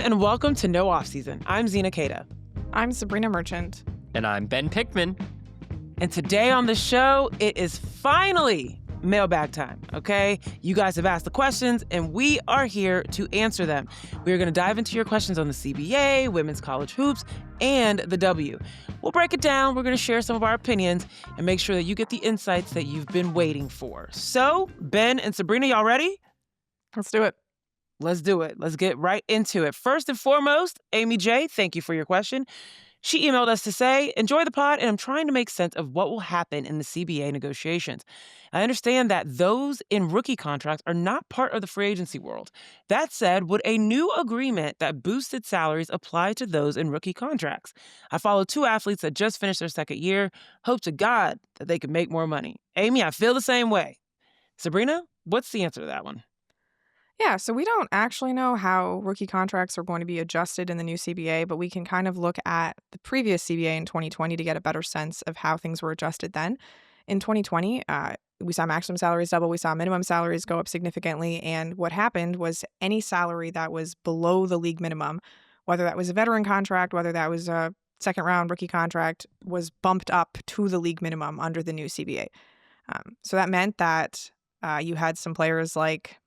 and welcome to No Offseason. I'm Zena. I'm Sabreena Merchant. And I'm Ben Pickman. And today on the show, it is finally mailbag time, okay? You guys have asked the questions, and we are here to answer them. We are going to dive into your questions on the CBA, women's college hoops, and the W. We'll break it down. We're going to share some of our opinions and make sure that you get the insights that you've been waiting for. So, Ben and Sabreena, y'all ready? Let's do it. Let's do it. Let's get right into it. First and foremost, Amy J., thank you for your question. She emailed us to say, enjoy the pod, and I'm trying to make sense of what will happen in the CBA negotiations. I understand that those in rookie contracts are not part of the free agency world. That said, would a new agreement that boosted salaries apply to those in rookie contracts? I follow two athletes that just finished their second year. Hope to God that they could make more money. Amy, I feel the same way. Sabreena, what's the answer to that one? Yeah, so we don't actually know how rookie contracts are going to be adjusted in the new CBA, but we can kind of look at the previous CBA in 2020 to get a better sense of how things were adjusted then. In 2020, we saw maximum salaries double, we saw minimum salaries go up significantly, and what happened was any salary that was below the league minimum, whether that was a veteran contract, whether that was a second-round rookie contract, was bumped up to the league minimum under the new CBA. So that meant that you had some players like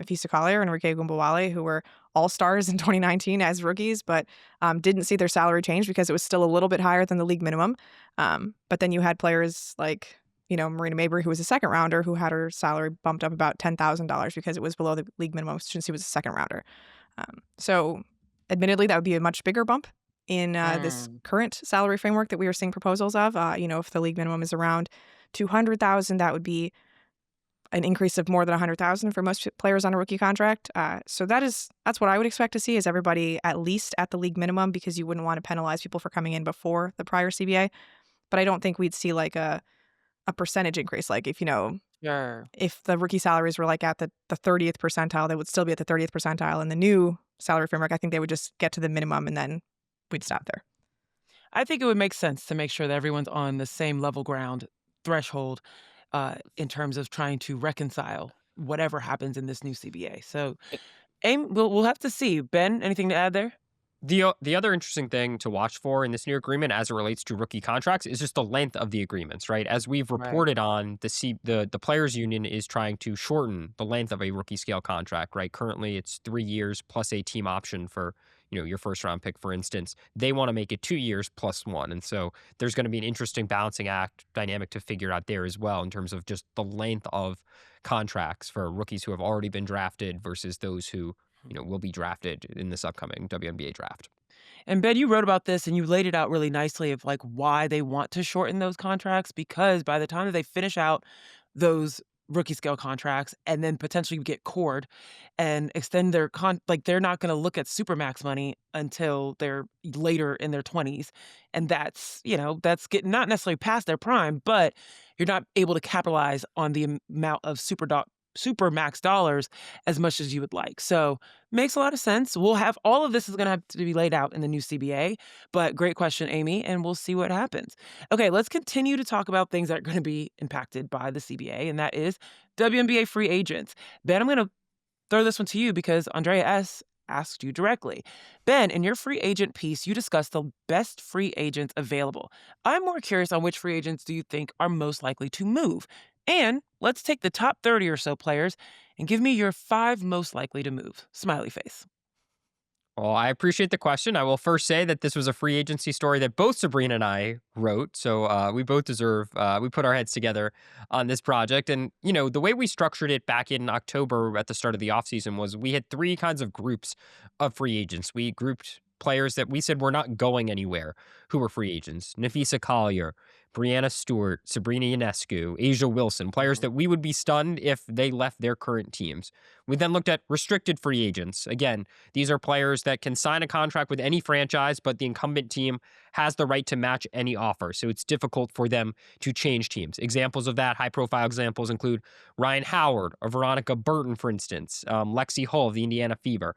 Afisa Collier and Enrique Gumbawale, who were all-stars in 2019 as rookies, but didn't see their salary change because it was still a little bit higher than the league minimum. But then you had players like, Marina Mabrey, who was a second-rounder, who had her salary bumped up about $10,000 because it was below the league minimum since she was a second-rounder. So admittedly, that would be a much bigger bump in this current salary framework that we are seeing proposals of. If the league minimum is around $200,000, that would be an increase of more than $100,000 for most players on a rookie contract. So that's what I would expect to see, is everybody at least at the league minimum, because you wouldn't want to penalize people for coming in before the prior CBA. But I don't think we'd see like a percentage increase. Like if the rookie salaries were like at the 30th percentile, they would still be at the 30th percentile. In the new salary framework, I think they would just get to the minimum and then we'd stop there. I think it would make sense to make sure that everyone's on the same level ground threshold in terms of trying to reconcile whatever happens in this new CBA. So, Aim, we'll have to see. Ben, anything to add there? The other interesting thing to watch for in this new agreement as it relates to rookie contracts is just the length of the agreements, right? As we've reported on, the players union is trying to shorten the length of a rookie scale contract, right? Currently, it's 3 years plus a team option for your first round pick, for instance. They want to make it 2 years plus one. And so there's going to be an interesting balancing act dynamic to figure out there as well in terms of just the length of contracts for rookies who have already been drafted versus those who will be drafted in this upcoming WNBA draft. And Ben, you wrote about this and you laid it out really nicely of like why they want to shorten those contracts, because by the time that they finish out those rookie scale contracts and then potentially get cored and extend their they're not going to look at supermax money until they're later in their 20s. And that's getting not necessarily past their prime, but you're not able to capitalize on the amount of supermax dollars as much as you would like. So makes a lot of sense. We'll have all of this is going to have to be laid out in the new CBA, but great question, Amy, and we'll see what happens. Okay, let's continue to talk about things that are going to be impacted by the CBA, and that is WNBA free agents. Ben, I'm going to throw this one to you because Andrea S. asked you directly. Ben, in your free agent piece, you discussed the best free agents available. I'm more curious on which free agents do you think are most likely to move? And let's take the top 30 or so players and give me your 5 most likely to move. Smiley face. Well, I appreciate the question. I will first say that this was a free agency story that both Sabreena and I wrote. So we both deserve, we put our heads together on this project. And, the way we structured it back in October at the start of the offseason was we had 3 kinds of groups of free agents. We grouped players that we said were not going anywhere who were free agents. Afisa Collier, Brianna Stewart, Sabreena Ionescu, Asia Wilson, players that we would be stunned if they left their current teams. We then looked at restricted free agents. Again, these are players that can sign a contract with any franchise, but the incumbent team has the right to match any offer. So it's difficult for them to change teams. Examples of that, high-profile examples include Ryan Howard or Veronica Burton, for instance, Lexi Hull of the Indiana Fever.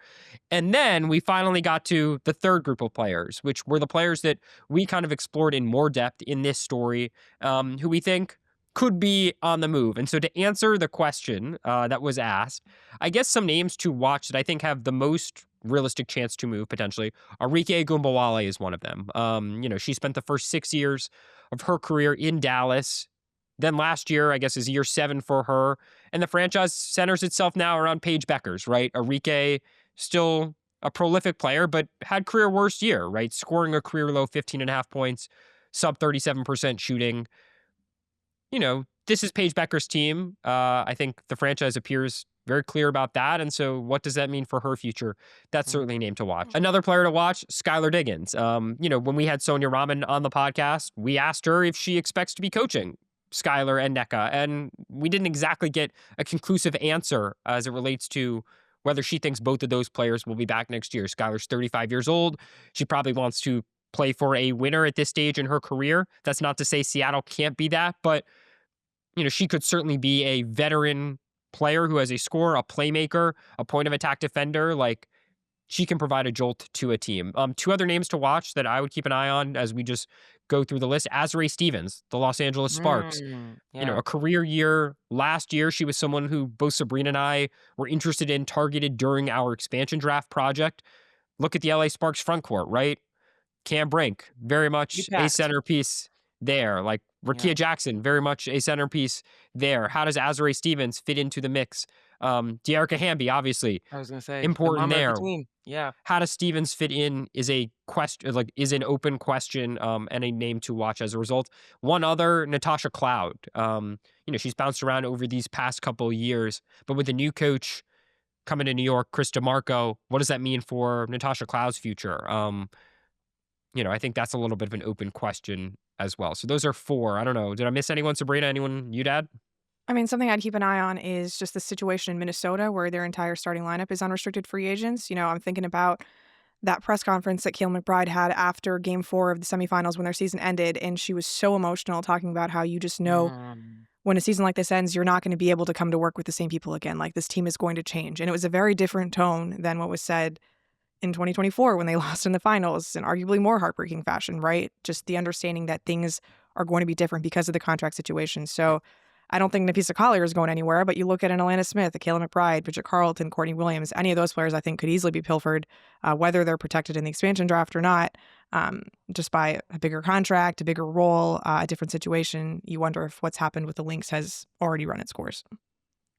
And then we finally got to the third group of players, which were the players that we kind of explored in more depth in this story, who we think could be on the move. And so to answer the question that was asked, I guess some names to watch that I think have the most realistic chance to move potentially. Arike Gumbawale is one of them. She spent the first 6 years of her career in Dallas. Then last year, I guess, is year 7 for her. And the franchise centers itself now around Paige Beckers, right? Arike, still a prolific player, but had career worst year, right? Scoring a career low 15.5 points, sub 37% shooting. This is Paige Becker's team. I think the franchise appears very clear about that. And so what does that mean for her future? That's certainly a name to watch. Another player to watch, Skylar Diggins. When we had Sonia Rahman on the podcast, we asked her if she expects to be coaching Skylar and NECA. And we didn't exactly get a conclusive answer as it relates to whether she thinks both of those players will be back next year. Skylar's 35 years old. She probably wants to play for a winner at this stage in her career. That's not to say Seattle can't be that, but she could certainly be a veteran player who has a scorer, a playmaker, a point of attack defender. Like, she can provide a jolt to a team. 2 other names to watch that I would keep an eye on as we just go through the list. Azurá Stevens, the Los Angeles Sparks. A career year. Last year, she was someone who both Sabreena and I were interested in, targeted during our expansion draft project. Look at the LA Sparks front court, right? Cam Brink, very much a centerpiece there. Like, Rakia Jackson, very much a centerpiece there. How does Azurá Stevens fit into the mix? Dearica Hamby, obviously, I was going to say important there. Yeah. How does Stevens fit in is a question, is an open question, and a name to watch as a result. One other, Natasha Cloud. She's bounced around over these past couple of years, but with the new coach coming to New York, Chris DeMarco, what does that mean for Natasha Cloud's future? I think that's a little bit of an open question as well. So those are 4. I don't know. Did I miss anyone, Sabreena? Anyone you'd add? I mean, something I'd keep an eye on is just the situation in Minnesota where their entire starting lineup is unrestricted free agents. I'm thinking about that press conference that Kayle McBride had after game 4 of the semifinals when their season ended. And she was so emotional talking about how you just know when a season like this ends, you're not going to be able to come to work with the same people again. Like, this team is going to change. And it was a very different tone than what was said in 2024 when they lost in the finals in arguably more heartbreaking fashion, right? Just the understanding that things are going to be different because of the contract situation. So I don't think Napisa Collier is going anywhere, but you look at an Alana Smith, a Kayle McBride, Bridget Carleton, Courtney Williams, any of those players I think could easily be pilfered, whether they're protected in the expansion draft or not, just by a bigger contract, a bigger role, a different situation. You wonder if what's happened with the Lynx has already run its course.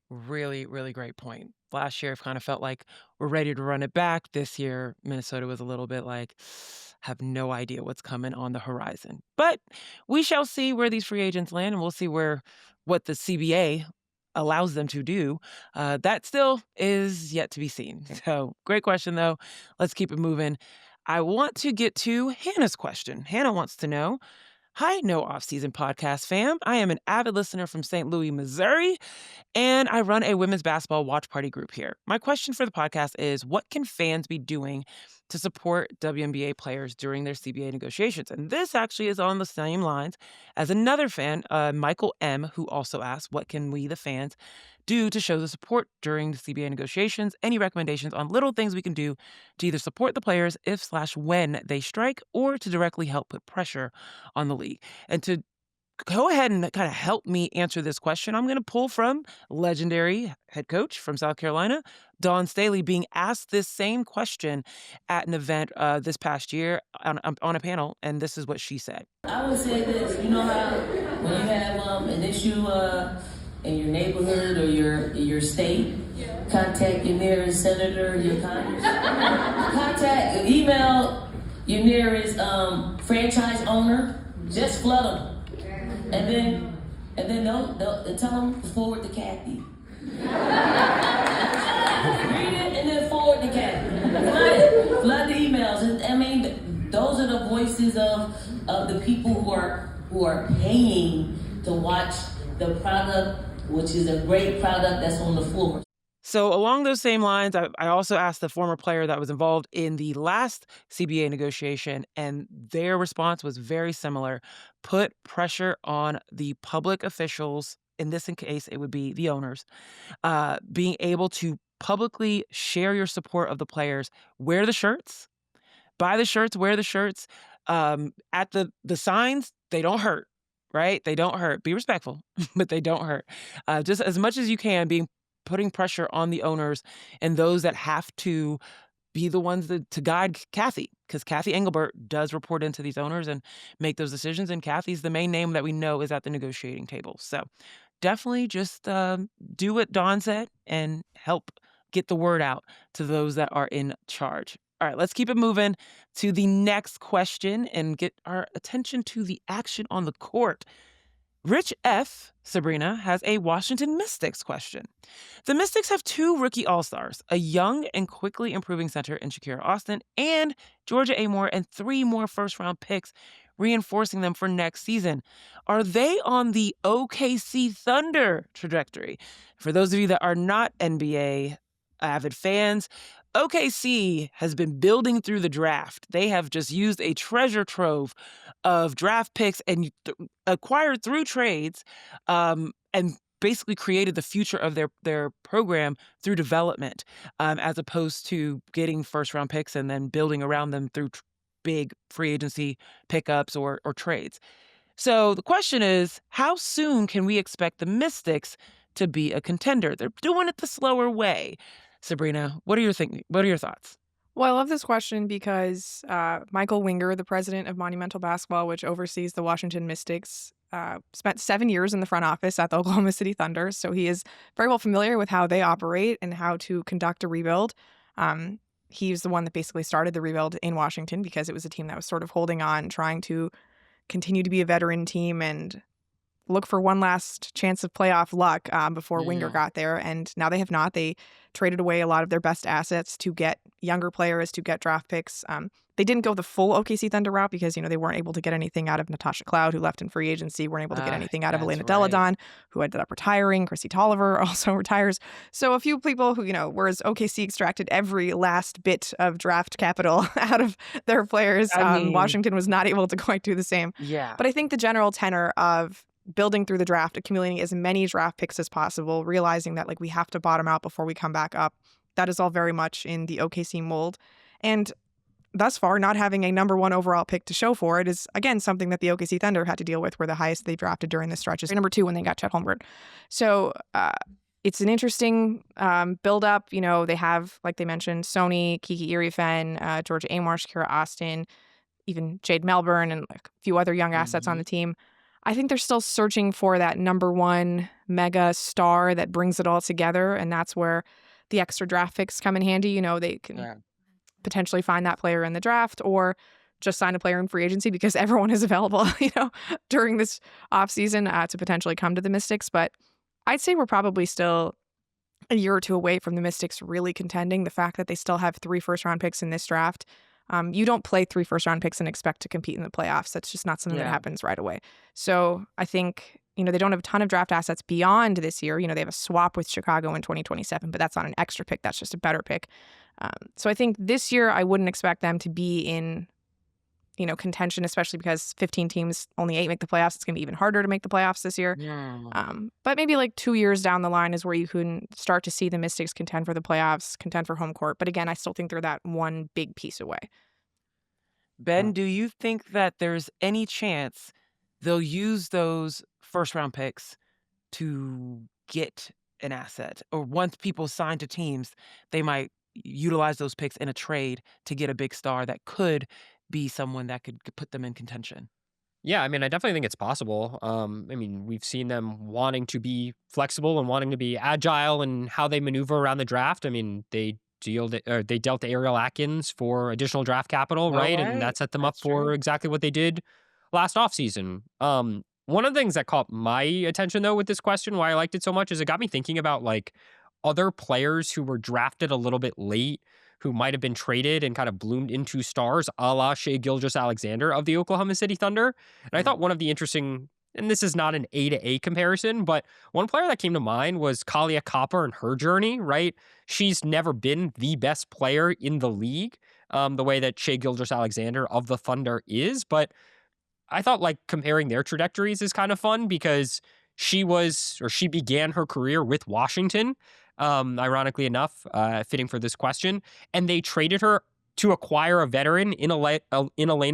Really, really great point. Last year, I've kind of felt like we're ready to run it back. This year, Minnesota was a little bit like, have no idea what's coming on the horizon. But we shall see where these free agents land, and we'll see what the CBA allows them to do. That still is yet to be seen. So, great question, though. Let's keep it moving. I want to get to Hannah's question. Hannah wants to know, hi, No Offseason Podcast fam. I am an avid listener from St. Louis, Missouri, and I run a women's basketball watch party group here. My question for the podcast is, what can fans be doing to support WNBA players during their CBA negotiations? And this actually is on the same lines as another fan, Michael M., who also asked, what can we, the fans, do to show the support during the CBA negotiations? Any recommendations on little things we can do to either support the players if/when they strike, or to directly help put pressure on the league? And to go ahead and kind of help me answer this question, I'm going to pull from legendary head coach from South Carolina, Dawn Staley, being asked this same question at an event this past year on a panel, and this is what she said. I would say this, how when you have an issue in your neighborhood or your state, contact your nearest senator, your email your nearest franchise owner, just flood them. And then they'll tell them to forward to Kathy. Read it and then forward to Kathy. Flood the emails. Those are the voices of the people who are paying to watch the product, which is a great product that's on the floor. So along those same lines, I also asked the former player that was involved in the last CBA negotiation, and their response was very similar. Put pressure on the public officials. In this case, it would be the owners, being able to publicly share your support of the players. Wear the shirts, buy the shirts, wear the shirts. At the signs, they don't hurt, right? They don't hurt. Be respectful, but they don't hurt. Just as much as you can, putting pressure on the owners and those that have to be the ones to guide Kathy, because Kathy Engelbert does report into these owners and make those decisions. And Kathy's the main name that we know is at the negotiating table. So definitely just do what Dawn said and help get the word out to those that are in charge. All right, let's keep it moving to the next question and get our attention to the action on the court. Rich F. Sabreena has a Washington Mystics question. The Mystics have 2 rookie all-stars, a young and quickly improving center in Shakira Austin and Georgia Amore, and 3 more first-round picks, reinforcing them for next season. Are they on the OKC Thunder trajectory? For those of you that are not NBA avid fans, OKC has been building through the draft. They have just used a treasure trove of draft picks and acquired through trades, and basically created the future of their program through development, as opposed to getting first-round picks and then building around them through big free agency pickups or trades. So the question is, how soon can we expect the Mystics to be a contender? They're doing it the slower way. Sabreena, what are your thoughts? Well, I love this question because Michael Winger, the president of Monumental Basketball, which oversees the Washington Mystics, spent 7 years in the front office at the Oklahoma City Thunder. So he is very well familiar with how they operate and how to conduct a rebuild. He's the one that basically started the rebuild in Washington because it was a team that was sort of holding on, trying to continue to be a veteran team and look for one last chance of playoff luck before Winger got there. And now they have not. They traded away a lot of their best assets to get younger players, to get draft picks. They didn't go the full OKC Thunder route because, they weren't able to get anything out of Natasha Cloud, who left in free agency, weren't able to get anything out of Elena Deladon, who ended up retiring. Chrissy Tolliver also retires. So a few people who, whereas OKC extracted every last bit of draft capital out of their players, Washington was not able to quite do the same. Yeah. But I think the general tenor of building through the draft, accumulating as many draft picks as possible, realizing that we have to bottom out before we come back up. That is all very much in the OKC mold. And thus far, not having a number 1 overall pick to show for it is, again, something that the OKC Thunder had to deal with, where the highest they drafted during this stretch is number 2 when they got Chet Holmgren. So it's an interesting build-up. They have, like they mentioned, Sony, Kiki Irifen, Georgia Amore, Shakira Austin, even Jade Melbourne, and a few other young assets on the team. I think they're still searching for that number 1 mega star that brings it all together, and that's where the extra draft picks come in handy. They can potentially find that player in the draft or just sign a player in free agency because everyone is available, during this offseason to potentially come to the Mystics. But I'd say we're probably still a year or 2 away from the Mystics really contending. The fact that they still have 3 first-round picks in this draft, you don't play 3 first-round picks and expect to compete in the playoffs. That's just not something that happens right away. So I think, they don't have a ton of draft assets beyond this year. They have a swap with Chicago in 2027, but that's not an extra pick. That's just a better pick. So I think this year I wouldn't expect them to be in, contention, especially because 15 teams, only 8 make the playoffs. It's going to be even harder to make the playoffs this year. But maybe 2 years down the line is where you can start to see the Mystics contend for the playoffs, contend for home court. But again, I still think they're that one big piece away. Ben, do you think that there's any chance they'll use those first-round picks to get an asset? Or once people sign to teams, they might utilize those picks in a trade to get a big star that could be someone that could put them in contention? Yeah, I definitely think it's possible. We've seen them wanting to be flexible and wanting to be agile in how they maneuver around the draft. They dealt Ariel Atkins for additional draft capital, right? And that set them up for exactly what they did last offseason. One of the things that caught my attention, though, with this question, why I liked it so much, is it got me thinking about other players who were drafted a little bit late, who might have been traded and kind of bloomed into stars, a la Shai Gilgeous-Alexander of the Oklahoma City Thunder. And I thought one of the interesting, and this is not an A to A comparison, but one player that came to mind was Kalia Copper and her journey, right? She's never been the best player in the league, the way that Shai Gilgeous-Alexander of the Thunder is. But I thought comparing their trajectories is kind of fun because she began her career with Washington, ironically enough, fitting for this question. And they traded her to acquire a veteran in Elena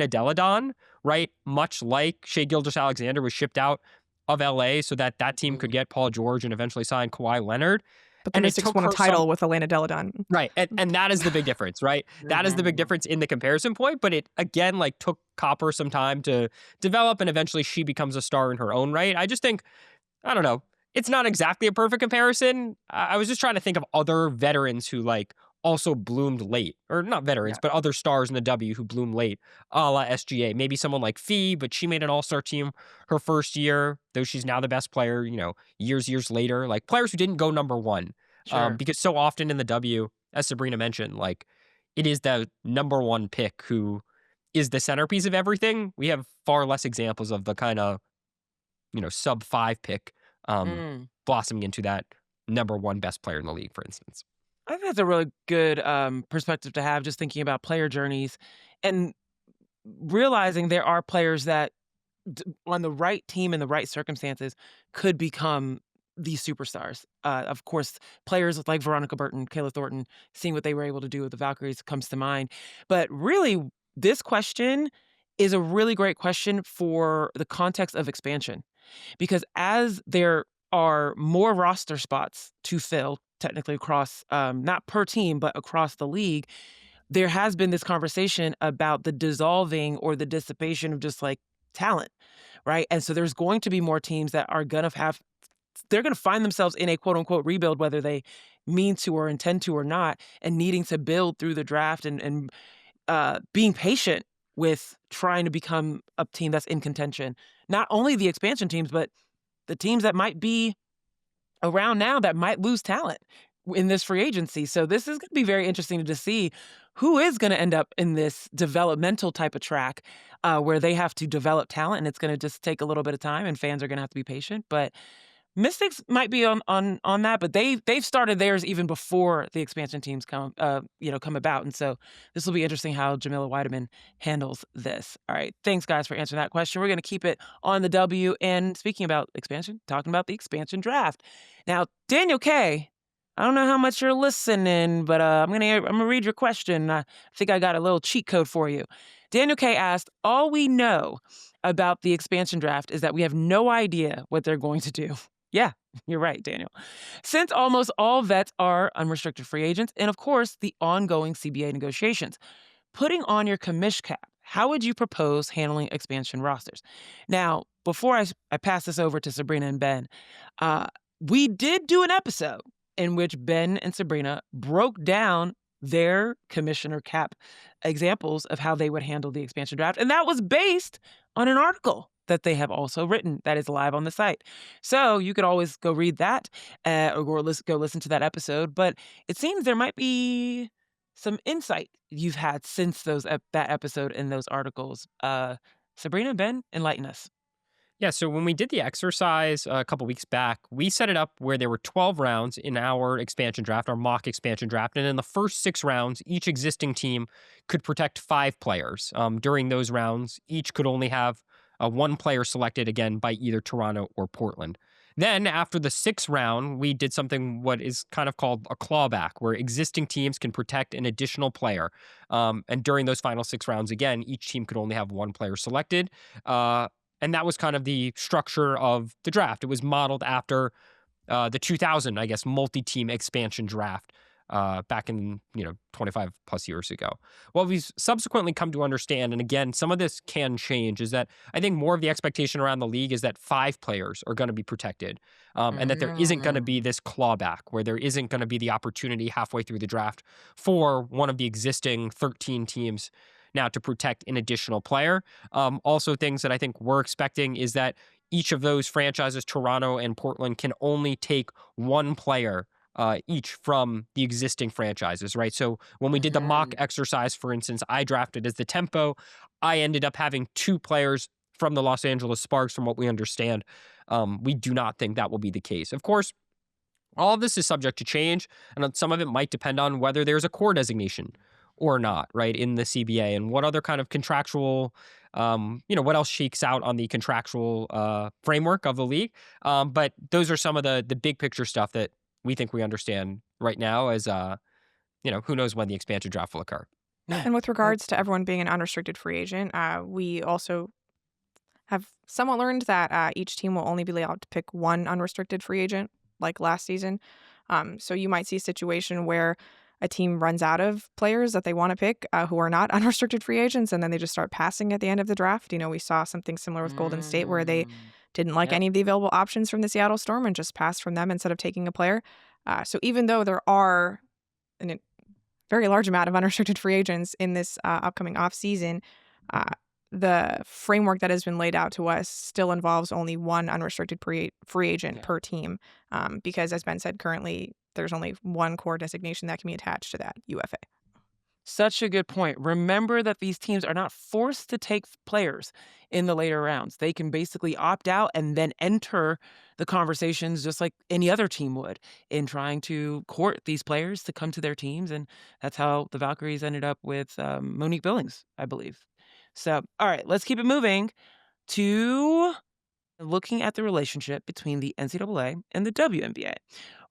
Deladon, right? Much like Shai Gilgeous-Alexander was shipped out of LA so that team could get Paul George and eventually sign Kawhi Leonard. But the and it Mystics took won a her title with Elena Deladon. right. And that is the big difference, right? That is the big difference in the comparison point. But it, again, like took Copper some time to develop, and eventually she becomes a star in her own right. I just think, I don't know, it's not exactly a perfect comparison. I was just trying to think of other veterans who like also bloomed late, or not veterans, Yeah. but other stars in the W who bloomed late, a la SGA. Maybe someone like Fee, but she made an all-star team her first year, though she's now the best player, years later. Like players who didn't go number one. Sure. Because so often in the W, as Sabreena mentioned, like it is the number one pick who is the centerpiece of everything. We have far less examples of the kind of, sub 5 pick Mm. blossoming into that number one best player in the league, for instance. I think that's a really good perspective to have, just thinking about player journeys and realizing there are players that on the right team in the right circumstances could become these superstars. Of course, players like Veronica Burton, Kayla Thornton, seeing what they were able to do with the Valkyries comes to mind. But really, this question is a really great question for the context of expansion. Because as there are more roster spots to fill, technically across, not per team, but across the league, there has been this conversation about the dissolving or the dissipation of just like talent, right? And so there's going to be more teams that are going to they're going to find themselves in a quote unquote rebuild, whether they mean to or intend to or not, and needing to build through the draft and being patient with trying to become a team that's in contention. Not only the expansion teams, but the teams that might be around now that might lose talent in this free agency. So this is going to be very interesting to see who is going to end up in this developmental type of track where they have to develop talent, and it's going to just take a little bit of time, and fans are going to have to be patient. But Mystics might be on that, but they've started theirs even before the expansion teams come about, and so this will be interesting how Jamila Weideman handles this. All right, thanks guys for answering that question. We're going to keep it on the W, and speaking about expansion, talking about the expansion draft. Now, Daniel K, I don't know how much you're listening, but I'm gonna read your question. I think I got a little cheat code for you. Daniel K asked, "All we know about the expansion draft is that we have no idea what they're going to do." Yeah, you're right, Daniel. Since almost all vets are unrestricted free agents, and of course, the ongoing CBA negotiations, putting on your commish cap, how would you propose handling expansion rosters? Now, before I pass this over to Sabreena and Ben, uh, we did do an episode in which Ben and Sabreena broke down their commissioner cap examples of how they would handle the expansion draft. And that was based on an article that they have also written that is live on the site. So you could always go read that or go listen to that episode. But it seems there might be some insight you've had since that episode and those articles. Sabreena, Ben, enlighten us. Yeah, so when we did the exercise a couple weeks back, we set it up where there were 12 rounds in our expansion draft, our mock expansion draft. And in the first 6 rounds, each existing team could protect 5 players. During those rounds, each could only have one player selected again by either Toronto or Portland. Then after the 6th round, we did something what is kind of called a clawback, where existing teams can protect an additional player. And during those final 6 rounds, again, each team could only have one player selected. And that was kind of the structure of the draft. It was modeled after the 2000, I guess, multi-team expansion draft back in, 25 plus years ago. What we've subsequently come to understand, and again, some of this can change, is that I think more of the expectation around the league is that 5 players are going to be protected and that there isn't going to be this clawback where there isn't going to be the opportunity halfway through the draft for one of the existing 13 teams now to protect an additional player. Also, things that I think we're expecting is that each of those franchises, Toronto and Portland, can only take one player each from the existing franchises, right? So when we did the mock exercise, for instance, I drafted as the tempo. I ended up having 2 players from the Los Angeles Sparks, from what we understand. We do not think that will be the case. Of course, all of this is subject to change, and some of it might depend on whether there's a core designation or not, right, in the CBA, and what other kind of contractual, what else shakes out on the contractual framework of the league. But those are some of the big picture stuff that we think we understand right now as, who knows when the expansion draft will occur. And with regards to everyone being an unrestricted free agent, we also have somewhat learned that each team will only be allowed to pick one unrestricted free agent, like last season. So you might see a situation where a team runs out of players that they want to pick who are not unrestricted free agents, and then they just start passing at the end of the draft. We saw something similar with Golden State where they didn't like Yep. any of the available options from the Seattle Storm and just passed from them instead of taking a player. So even though there are a very large amount of unrestricted free agents in this upcoming offseason, the framework that has been laid out to us still involves only one unrestricted free agent Yeah. per team because, as Ben said, currently there's only one core designation that can be attached to that, UFA. Such a good point. Remember that these teams are not forced to take players in the later rounds. They can basically opt out and then enter the conversations just like any other team would in trying to court these players to come to their teams. And that's how the Valkyries ended up with Monique Billings, I believe. So, all right, let's keep it moving to looking at the relationship between the NCAA and the WNBA.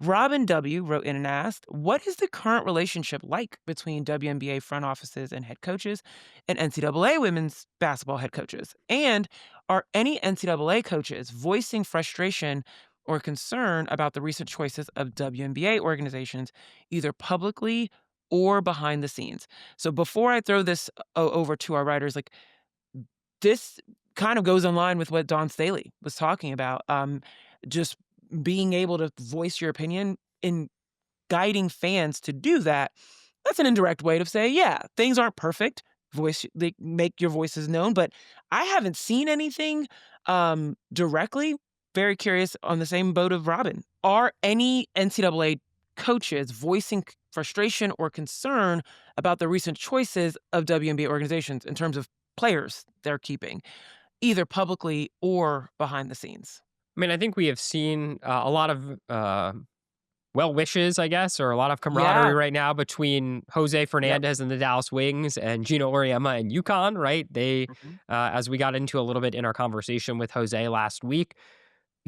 Robin W. wrote in and asked, what is the current relationship like between WNBA front offices and head coaches and NCAA women's basketball head coaches? And are any NCAA coaches voicing frustration or concern about the recent choices of WNBA organizations, either publicly or behind the scenes? So before I throw this over to our writers, like this kind of goes in line with what Dawn Staley was talking about. Just being able to voice your opinion in guiding fans to do that. That's an indirect way to say, yeah, things aren't perfect. They make your voices known, but I haven't seen anything directly. Very curious on the same boat of Robin. Are any NCAA coaches voicing frustration or concern about the recent choices of WNBA organizations in terms of players they're keeping, either publicly or behind the scenes? I mean, I think we have seen a lot of well wishes, I guess, or a lot of camaraderie Yeah. right now between Jose Fernandez and the Dallas Wings and Gino Auriemma and UConn, right? They, Mhm. as we got into a little bit in our conversation with Jose last week,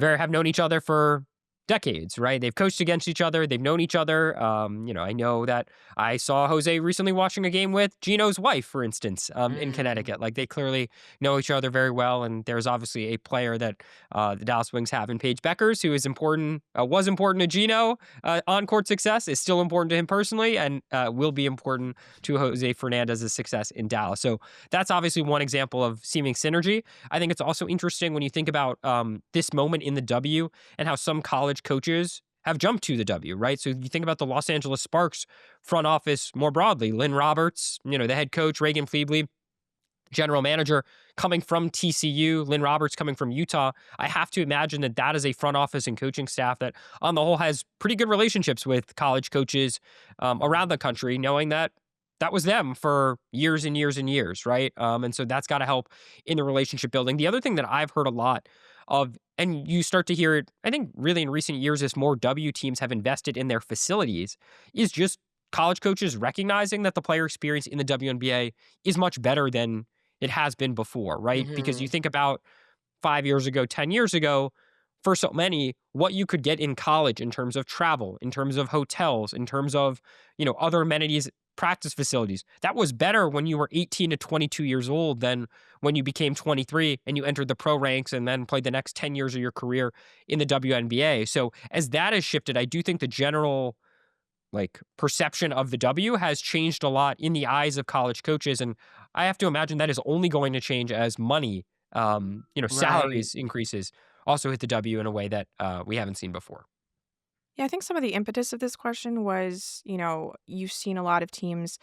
have known each other for decades, right? They've coached against each other. They've known each other. I know that I saw Jose recently watching a game with Gino's wife, for instance, in Connecticut. Like they clearly know each other very well. And there's obviously a player that the Dallas Wings have in Paige Beckers, who is important, was important to Gino on court success, is still important to him personally, and will be important to Jose Fernandez's success in Dallas. So that's obviously one example of seeming synergy. I think it's also interesting when you think about this moment in the W and how some college coaches have jumped to the W, right? So you think about the Los Angeles Sparks front office more broadly, Lynn Roberts, the head coach, Reagan Fleabley, general manager, coming from TCU, Lynn Roberts coming from Utah. I have to imagine that that is a front office and coaching staff that on the whole has pretty good relationships with college coaches around the country, knowing that that was them for years and years and years, right? And so that's got to help in the relationship building. The other thing that I've heard a lot of, and you start to hear it, I think really in recent years as more W teams have invested in their facilities, is just college coaches recognizing that the player experience in the WNBA is much better than it has been before, right? Because you think about 5 years ago, 10 years ago, for so many, what you could get in college in terms of travel, in terms of hotels, in terms of, other amenities, practice facilities. That was better when you were 18 to 22 years old than when you became 23 and you entered the pro ranks and then played the next 10 years of your career in the WNBA. So as that has shifted, I do think the general perception of the W has changed a lot in the eyes of college coaches. And I have to imagine that is only going to change as money, salaries increases also hit the W in a way that we haven't seen before. Yeah, I think some of the impetus of this question was, you've seen a lot of teams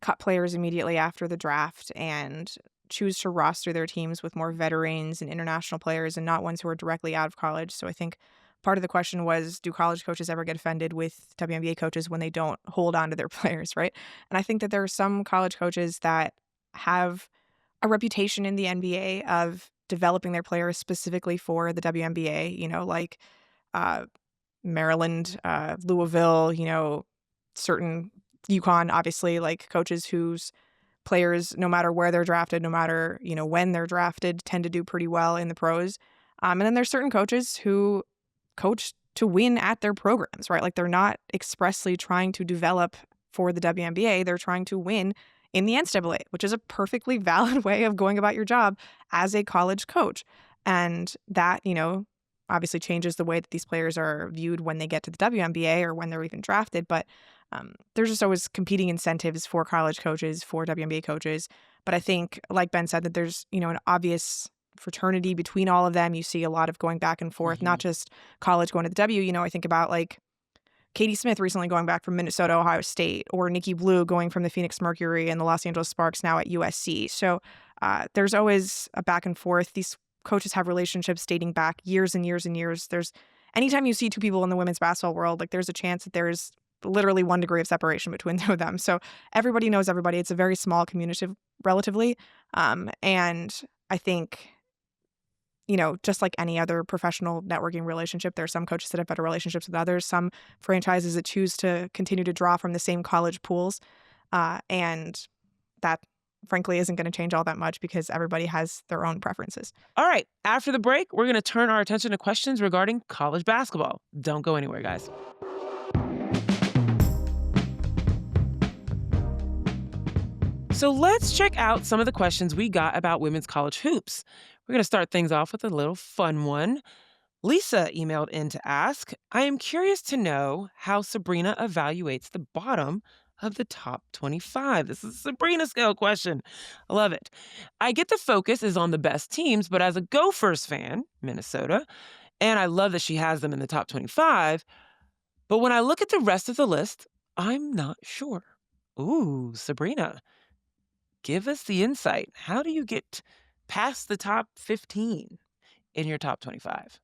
cut players immediately after the draft and choose to roster their teams with more veterans and international players and not ones who are directly out of college. So I think part of the question was, do college coaches ever get offended with WNBA coaches when they don't hold on to their players, right? And I think that there are some college coaches that have a reputation in the NBA of developing their players specifically for the WNBA, like Maryland, Louisville, certain UConn, obviously, like coaches whose players, no matter where they're drafted, no matter, when they're drafted, tend to do pretty well in the pros. And then there's certain coaches who coach to win at their programs, right? Like they're not expressly trying to develop for the WNBA. They're trying to win in the NCAA, which is a perfectly valid way of going about your job as a college coach. And that, obviously changes the way that these players are viewed when they get to the WNBA or when they're even drafted. But there's just always competing incentives for college coaches, for WNBA coaches. But I think, like Ben said, that there's, an obvious fraternity between all of them. You see a lot of going back and forth, not just college going to the W. I think about like Katie Smith recently going back from Minnesota, Ohio State, or Nikki Blue going from the Phoenix Mercury and the Los Angeles Sparks now at USC. So there's always a back and forth. These coaches have relationships dating back years and years and years. Anytime you see two people in the women's basketball world, like there's a chance that there's literally 1 degree of separation between the two of them. So everybody knows everybody. It's a very small community relatively. And I think, just like any other professional networking relationship, there are some coaches that have better relationships with others, some franchises that choose to continue to draw from the same college pools. And that, frankly, isn't going to change all that much because everybody has their own preferences. All right. After the break, we're going to turn our attention to questions regarding college basketball. Don't go anywhere, guys. So let's check out some of the questions we got about women's college hoops. We're going to start things off with a little fun one. Lisa emailed in to ask, I am curious to know how Sabreena evaluates the bottom of the top 25. This is a Sabreena scale question. I love it. I get the focus is on the best teams, but as a Gophers fan, Minnesota, and I love that she has them in the top 25, but when I look at the rest of the list, I'm not sure. Ooh, Sabreena, give us the insight. How do you get past the top 15 in your top 25?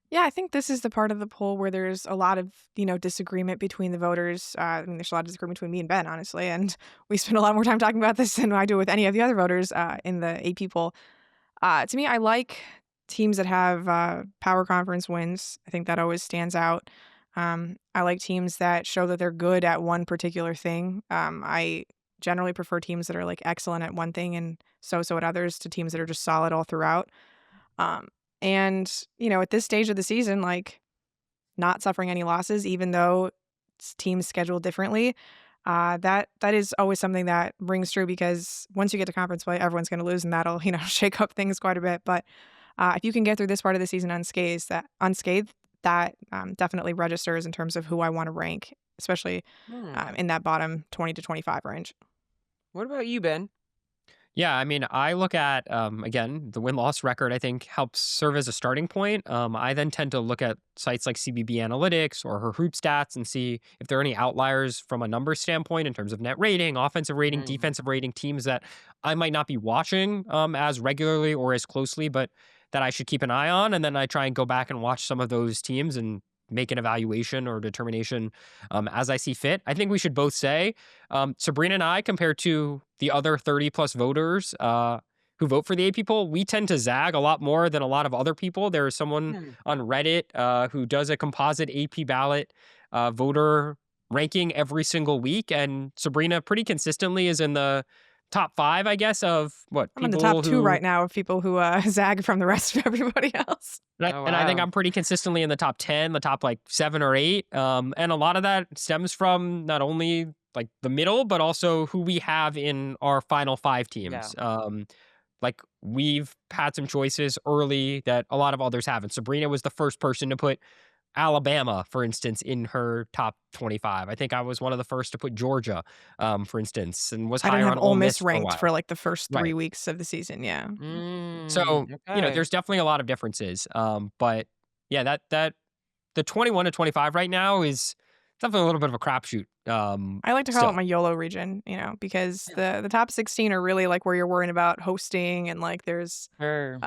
Yeah, I think this is the part of the poll where there's a lot of, disagreement between the voters. There's a lot of disagreement between me and Ben, honestly, and we spend a lot more time talking about this than I do with any of the other voters in the AP poll. To me, I like teams that have power conference wins. I think that always stands out. I like teams that show that they're good at one particular thing. I generally prefer teams that are like excellent at one thing and so at others to teams that are just solid all throughout. And, at this stage of the season, like not suffering any losses, even though teams scheduled differently, that is always something that rings true because once you get to conference play, everyone's going to lose and that'll, shake up things quite a bit. But if you can get through this part of the season unscathed, that definitely registers in terms of who I want to rank, especially in that bottom 20 to 25 range. What about you, Ben? Yeah, I mean, I look at, again, the win-loss record, I think, helps serve as a starting point. I then tend to look at sites like CBB Analytics or her hoop stats and see if there are any outliers from a numbers standpoint in terms of net rating, offensive rating, defensive rating, teams that I might not be watching as regularly or as closely, but that I should keep an eye on. And then I try and go back and watch some of those teams and make an evaluation or determination as I see fit. I think we should both say, Sabreena and I, compared to the other 30 plus voters who vote for the AP poll, we tend to zag a lot more than a lot of other people. There is someone on Reddit who does a composite AP ballot voter ranking every single week. And Sabreena pretty consistently is in the top 5, I guess, of what I'm in people the top 2 right now of people who zag from the rest of everybody else. And I think I'm pretty consistently in the top 10, the top like 7 or 8. And a lot of that stems from not only like the middle, but also who we have in our final 5 teams. Yeah. Like we've had some choices early that a lot of others haven't. Sabreena was the first person to put Alabama, for instance, in her top 25. I think I was one of the first to put Georgia, for instance, and was I higher didn't have on Ole Miss Miss for a ranked while. for like the first 3 Right. weeks of the season. Yeah. So, okay. there's definitely a lot of differences. But yeah, that the 21 to 25 right now is definitely a little bit of a crapshoot. I like to call still. it my YOLO region, because the top 16 are really like where you're worrying about hosting and like there's, Sure.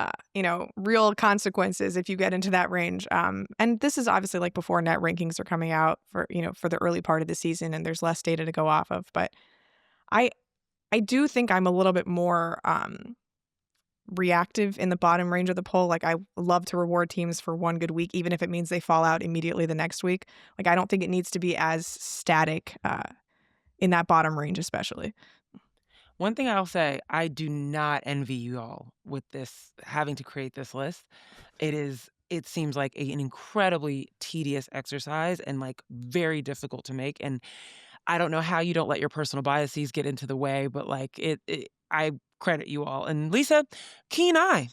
real consequences if you get into that range. And this is obviously like before net rankings are coming out for the early part of the season and there's less data to go off of. But I do think I'm a little bit more reactive in the bottom range of the poll. Like I love to reward teams for one good week, even if it means they fall out immediately the next week. Like I don't think it needs to be as static in that bottom range, especially. One thing I'll say, I do not envy you all with this, having to create this list. It seems like an incredibly tedious exercise and like very difficult to make. And I don't know how you don't let your personal biases get into the way, but like I credit you all. And Lisa, keen eye.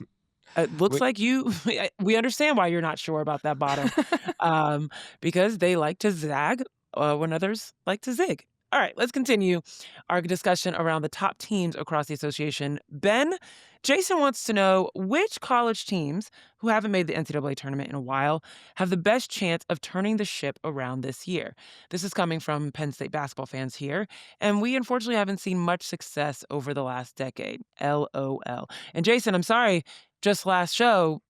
It looks We- like you we understand why you're not sure about that bottom, um, because they like to zag, when others like to zig. All right, let's continue our discussion around the top teams across the association. Ben, Jason wants to know which college teams who haven't made the NCAA tournament in a while have the best chance of turning the ship around this year. This is coming from Penn State basketball fans here, and we unfortunately haven't seen much success over the last decade. LOL. And Jason, I'm sorry, just last show,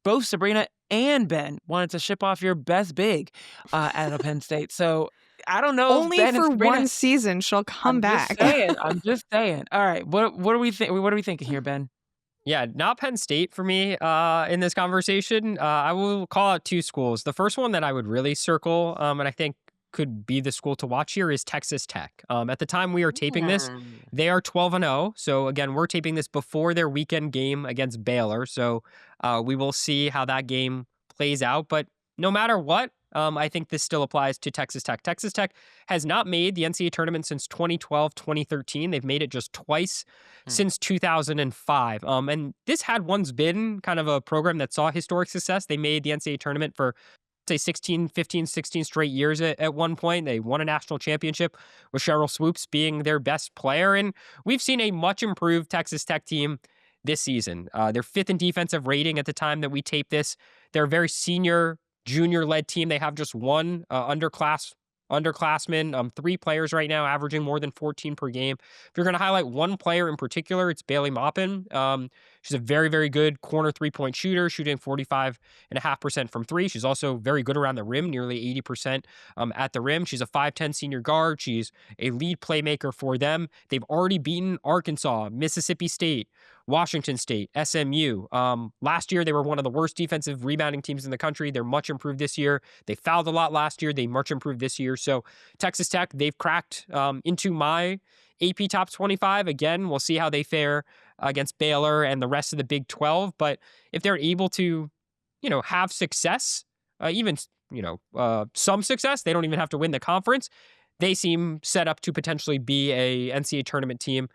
both Sabreena and Ben wanted to ship off your best big out of Penn State. So I don't know if Only Ben and for Sabreena. one season she'll come I'm just back. saying. I'm just saying. All right. What are we think? What are we thinking here, Ben? Yeah, not Penn State for me in this conversation. I will call out two schools. The first one that I would really circle, and I think could be the school to watch here, is Texas Tech. At the time we are taping this, they are 12-0. So again, we're taping this before their weekend game against Baylor. So we will see how that game plays out. But no matter what, I think this still applies to Texas Tech. Texas Tech has not made the NCAA tournament since 2012, 2013. They've made it just twice since 2005. And this had once been kind of a program that saw historic success. They made the NCAA tournament for, say, 16 straight years at one point. They won a national championship with Cheryl Swoops being their best player. And we've seen a much improved Texas Tech team this season. They're fifth in defensive rating at the time that we tape this. They're a very senior, junior-led team. They have just one underclassmen, 3 players right now, averaging more than 14 per game. If you're going to highlight one player in particular, it's Bailey Maupin. She's a very, very good corner three-point shooter, shooting 45.5% from 3. She's also very good around the rim, nearly 80% at the rim. She's a 5'10 senior guard. She's a lead playmaker for them. They've already beaten Arkansas, Mississippi State, Washington State, SMU. Last year, they were one of the worst defensive rebounding teams in the country. They're much improved this year. They fouled a lot last year. They much improved this year. So Texas Tech, they've cracked into my AP Top 25. Again, we'll see how they fare against Baylor and the rest of the Big 12. But if they're able to, have success, even, some success, they don't even have to win the conference. They seem set up to potentially be a NCAA tournament team.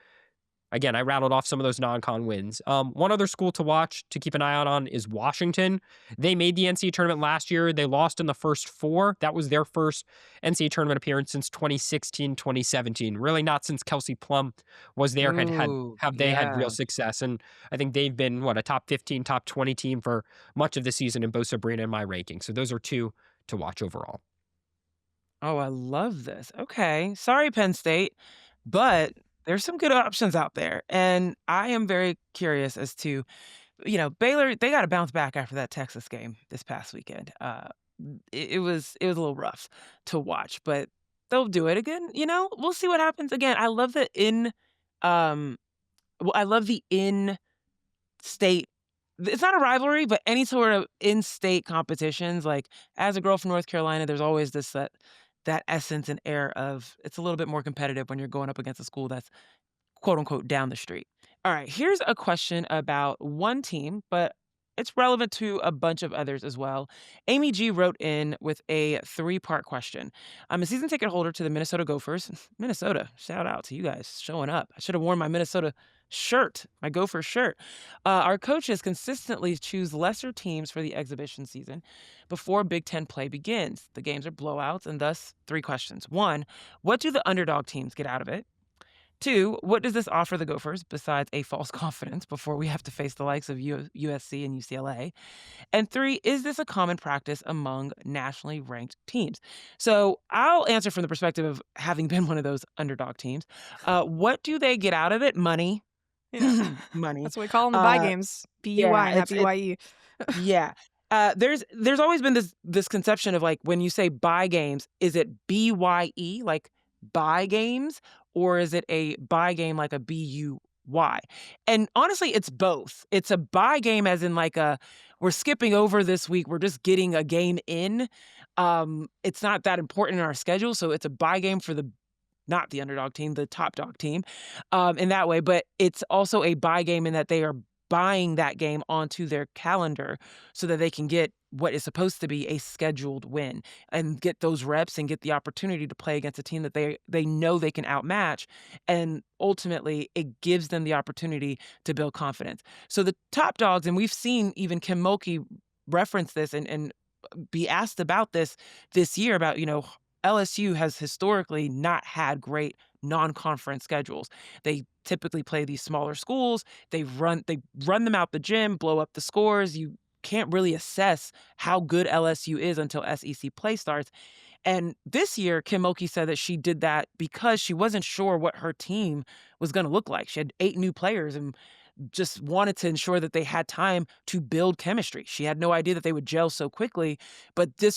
Again, I rattled off some of those non-con wins. One other school to watch, to keep an eye out on, is Washington. They made the NCAA tournament last year. They lost in the first 4. That was their first NCAA tournament appearance since 2016, 2017. Really not since Kelsey Plum was there have they had real success. And I think they've been, a top 15, top 20 team for much of the season in both Sabreena and my ranking. So those are 2 to watch overall. Oh, I love this. Okay. Sorry, Penn State, but there's some good options out there. And I am very curious as to, Baylor, they got to bounce back after that Texas game this past weekend. It was a little rough to watch, but they'll do it again. We'll see what happens again. I love I love the in-state. It's not a rivalry, but any sort of in-state competitions. Like, as a girl from North Carolina, there's always that essence and air of it's a little bit more competitive when you're going up against a school that's quote unquote down the street. All right, here's a question about one team, but it's relevant to a bunch of others as well. Amy G wrote in with a 3-part question. I'm a season ticket holder to the Minnesota Gophers. Minnesota, shout out to you guys showing up. I should have worn my Minnesota shirt, my Gopher shirt. Our coaches consistently choose lesser teams for the exhibition season before Big Ten play begins. The games are blowouts, and thus 3 questions. 1, what do the underdog teams get out of it? 2, what does this offer the Gophers besides a false confidence before we have to face the likes of USC and UCLA? And 3, is this a common practice among nationally ranked teams? So I'll answer from the perspective of having been one of those underdog teams. What do they get out of it? Money. Yeah. Money. That's what we call them, the buy games. B-U-I, not B-Y-E. Yeah. There's always been this conception of, like, when you say buy games, is it B-Y-E, like buy games, or is it a buy game like a B-U-Y? And honestly, it's both. It's a buy game as in like we're skipping over this week, we're just getting a game in. It's not that important in our schedule, so it's a buy game for not the underdog team, the top dog team, in that way. But it's also a buy game in that they are buying that game onto their calendar so that they can get what is supposed to be a scheduled win and get those reps and get the opportunity to play against a team that they know they can outmatch. And ultimately, it gives them the opportunity to build confidence. So the top dogs, and we've seen even Kim Mulkey reference this and be asked about this year about, LSU has historically not had great non-conference schedules. They typically play these smaller schools. They run them out the gym, blow up the scores. You can't really assess how good LSU is until SEC play starts. And this year, Kim Mulkey said that she did that because she wasn't sure what her team was going to look like. She had 8 new players and just wanted to ensure that they had time to build chemistry. She had no idea that they would gel so quickly, but this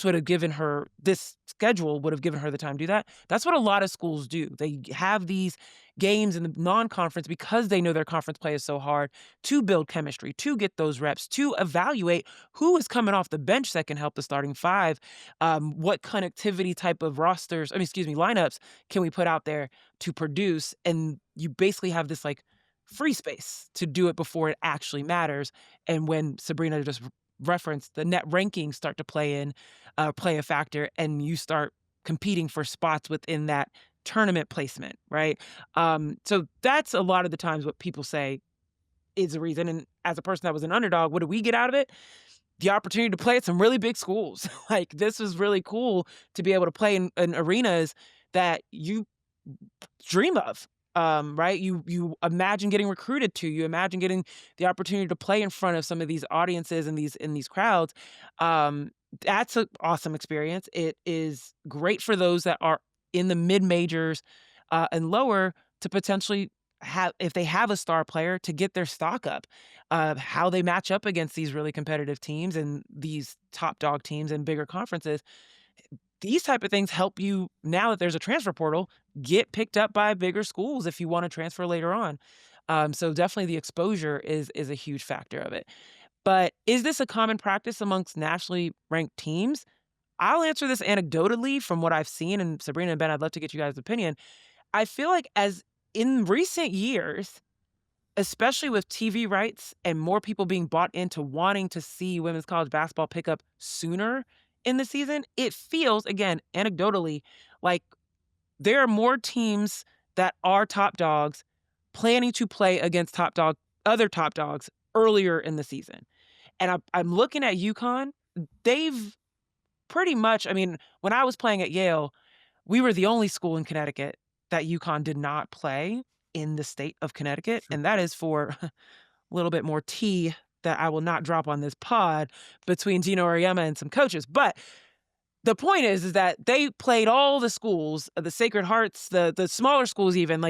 schedule would have given her the time to do that. That's what a lot of schools do. They have these games in the non-conference because they know their conference play is so hard to build chemistry, to get those reps, to evaluate who is coming off the bench that can help the starting 5, what connectivity type of lineups can we put out there to produce, and you basically have this like free space to do it before it actually matters. And when Sabreena just referenced, the net rankings start to play a factor, and you start competing for spots within that tournament placement, right? So that's a lot of the times what people say is the reason. And as a person that was an underdog, what do we get out of it? The opportunity to play at some really big schools. Like, this was really cool to be able to play in arenas that you dream of. Right? You imagine getting recruited to. You imagine getting the opportunity to play in front of some of these audiences and these crowds. That's an awesome experience. It is great for those that are in the mid majors and lower to potentially have, if they have a star player, to get their stock up. How they match up against these really competitive teams and these top dog teams in bigger conferences. These type of things help you, now that there's a transfer portal, get picked up by bigger schools if you want to transfer later on. So definitely the exposure is a huge factor of it. But is this a common practice amongst nationally ranked teams? I'll answer this anecdotally from what I've seen, and Sabreena and Ben, I'd love to get you guys' opinion. I feel like as in recent years, especially with TV rights and more people being bought into wanting to see women's college basketball pick up sooner in the season, it feels, again, anecdotally, like there are more teams that are top dogs planning to play against other top dogs earlier in the season. And I'm looking at UConn. They've pretty much, when I was playing at Yale, we were the only school in Connecticut that UConn did not play in the state of Connecticut. Sure. And that is for a little bit more tea that I will not drop on this pod between Gino Auriemma and some coaches. But the point is that they played all the schools, the Sacred Hearts, the smaller schools even,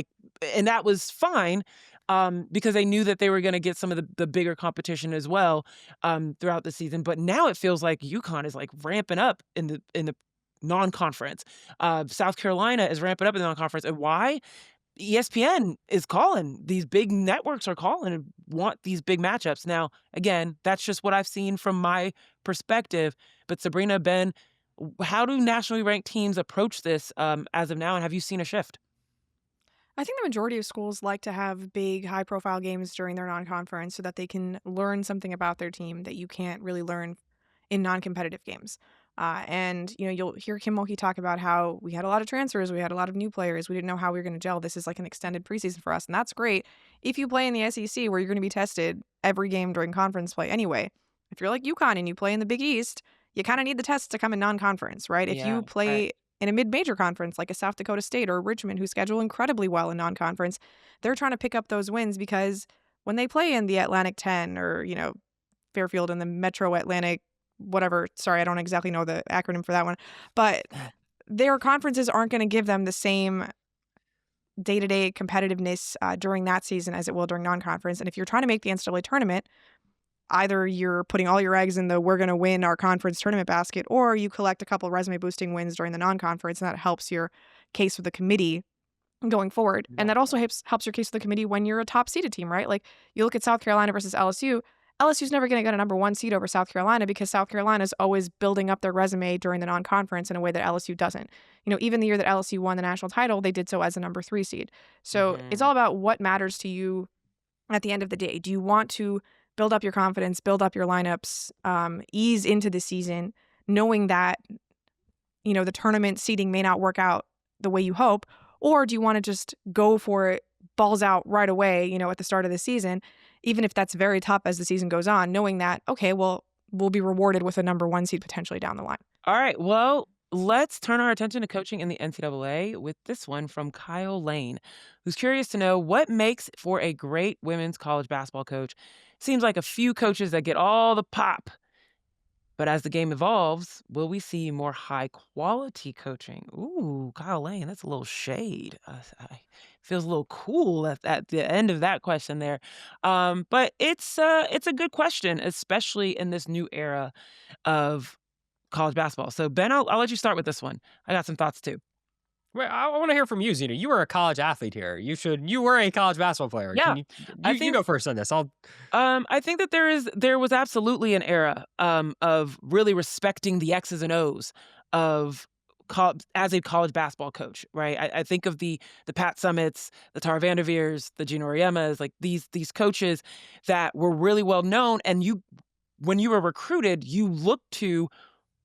and that was fine because they knew that they were going to get some of the bigger competition as well throughout the season. But now it feels like UConn is like ramping up in the non-conference. South Carolina is ramping up in the non-conference. And why? ESPN is calling. These big networks are calling and want these big matchups. Now, again, that's just what I've seen from my perspective. But Sabreena, Ben, how do nationally ranked teams approach this as of now, and have you seen a shift? I think the majority of schools like to have big, high-profile games during their non-conference so that they can learn something about their team that you can't really learn in non-competitive games. And you'll hear Kim Mulkey talk about how we had a lot of transfers, we had a lot of new players, we didn't know how we were going to gel. This is like an extended preseason for us, and that's great if you play in the SEC where you're going to be tested every game during conference play anyway. If you're like UConn and you play in the Big East, you kind of need the tests to come in non-conference, right? If you play in a mid-major conference like a South Dakota State or Richmond, who schedule incredibly well in non-conference, they're trying to pick up those wins because when they play in the Atlantic 10 or, Fairfield and the Metro Atlantic whatever, sorry, I don't exactly know the acronym for that one, but their conferences aren't going to give them the same day-to-day competitiveness during that season as it will during non-conference. And if you're trying to make the NCAA tournament, either you're putting all your eggs in the we're going to win our conference tournament basket, or you collect a couple resume-boosting wins during the non-conference, and that helps your case with the committee going forward. And that also helps your case with the committee when you're a top-seeded team, right? Like, you look at South Carolina versus LSU, LSU's never going to get a number 1 seed over South Carolina because South Carolina's always building up their resume during the non-conference in a way that LSU doesn't. Even the year that LSU won the national title, they did so as a number 3 seed. So It's all about what matters to you at the end of the day. Do you want to build up your confidence, build up your lineups, ease into the season, knowing that, the tournament seeding may not work out the way you hope? Or do you want to just go for it, balls out right away, at the start of the season, even if that's very tough as the season goes on, knowing that, okay, well, we'll be rewarded with a number 1 seed potentially down the line? All right, well, let's turn our attention to coaching in the NCAA with this one from Kyle Lane, who's curious to know what makes for a great women's college basketball coach. Seems like a few coaches that get all the pop. But as the game evolves, will we see more high-quality coaching? Ooh, Kyle Lane, that's a little shade. Feels a little cool at the end of that question there. But it's a good question, especially in this new era of college basketball. So, Ben, I'll let you start with this one. I got some thoughts too. Well, I want to hear from you, Zena. You were a college athlete here. You were a college basketball player. Yeah, Can you I you think go first on this? I think that there was absolutely an era of really respecting the X's and O's of as a college basketball coach, right? I think of the Pat Summits, the Tara Vanderveers, the Gino Oriemas, like these coaches that were really well known, and when you were recruited, you looked to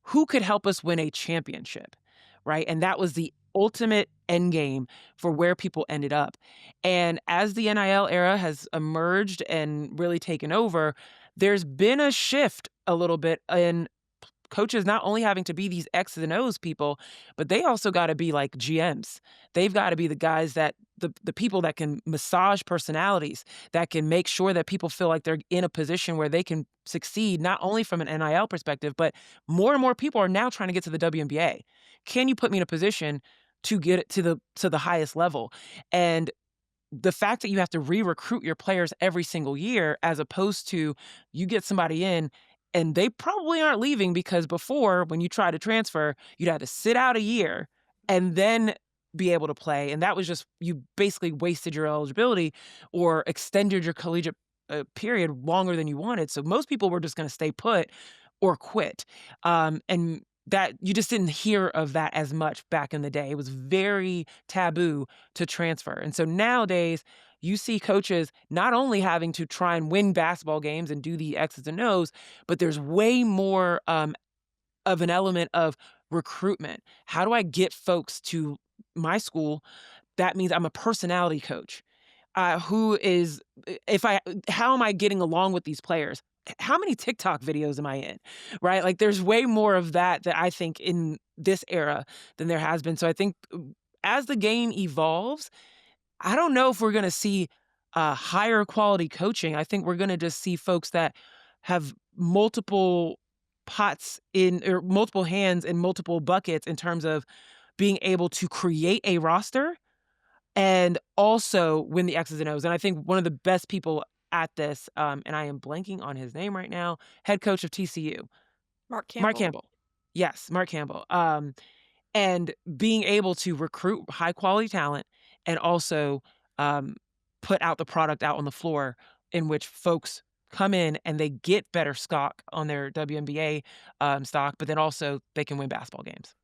who could help us win a championship, right? And that was the ultimate end game for where people ended up. And as the NIL era has emerged and really taken over, there's been a shift a little bit in coaches not only having to be these X's and O's people, but they also got to be like GMs. They've got to be the guys that the people that can massage personalities, that can make sure that people feel like they're in a position where they can succeed, not only from an NIL perspective, but more and more people are now trying to get to the WNBA. Can you put me in a position to get it to the highest level? And the fact that you have to re-recruit your players every single year, as opposed to you get somebody in and they probably aren't leaving, because before, when you try to transfer, you'd have to sit out a year and then be able to play. And that was just, you basically wasted your eligibility or extended your collegiate period longer than you wanted. So most people were just going to stay put or quit. And that you just didn't hear of that as much back in the day. It was very taboo to transfer. And so nowadays, you see coaches not only having to try and win basketball games and do the X's and O's, but there's way more of an element of recruitment. How do I get folks to my school? That means I'm a personality coach. How am I getting along with these players? How many TikTok videos am I in? Right? Like there's way more of that I think in this era than there has been. So I think as the game evolves, I don't know if we're going to see higher quality coaching. I think we're going to just see folks that have multiple pots or multiple hands in multiple buckets in terms of being able to create a roster and also win the X's and O's. And I think one of the best people at this, and I am blanking on his name right now, head coach of TCU. Mark Campbell. Mark Campbell. Yes, Mark Campbell. And being able to recruit high quality talent and also put out the product out on the floor in which folks come in and they get better stock on their WNBA stock, but then also they can win basketball games.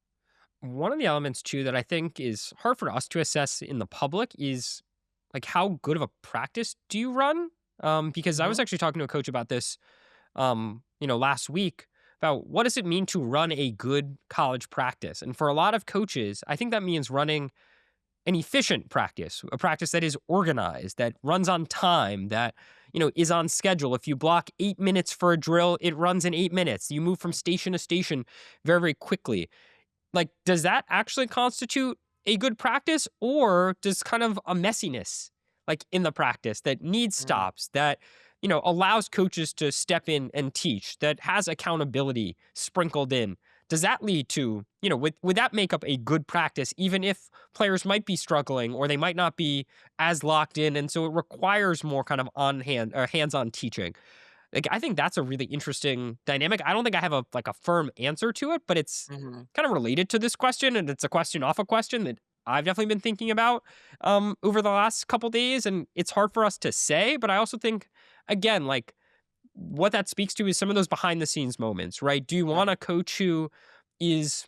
One of the elements, too, that I think is hard for us to assess in the public is, like, how good of a practice do you run? Because I was actually talking to a coach about this, last week, about what does it mean to run a good college practice? And for a lot of coaches, I think that means running an efficient practice, a practice that is organized, that runs on time, that, is on schedule. If you block 8 minutes for a drill, it runs in 8 minutes. You move from station to station very, very quickly. Like, does that actually constitute a good practice, or does kind of a messiness, like in the practice, that needs stops, that, allows coaches to step in and teach, that has accountability sprinkled in? Does that lead to, would that make up a good practice, even if players might be struggling or they might not be as locked in, and so it requires more kind of hands-on teaching? Like, I think that's a really interesting dynamic. I don't think I have a firm answer to it, but it's kind of related to this question, and it's a question off a question that I've definitely been thinking about over the last couple days, and it's hard for us to say. But I also think, again, like, what that speaks to is some of those behind the scenes moments, right? Do you want a coach who is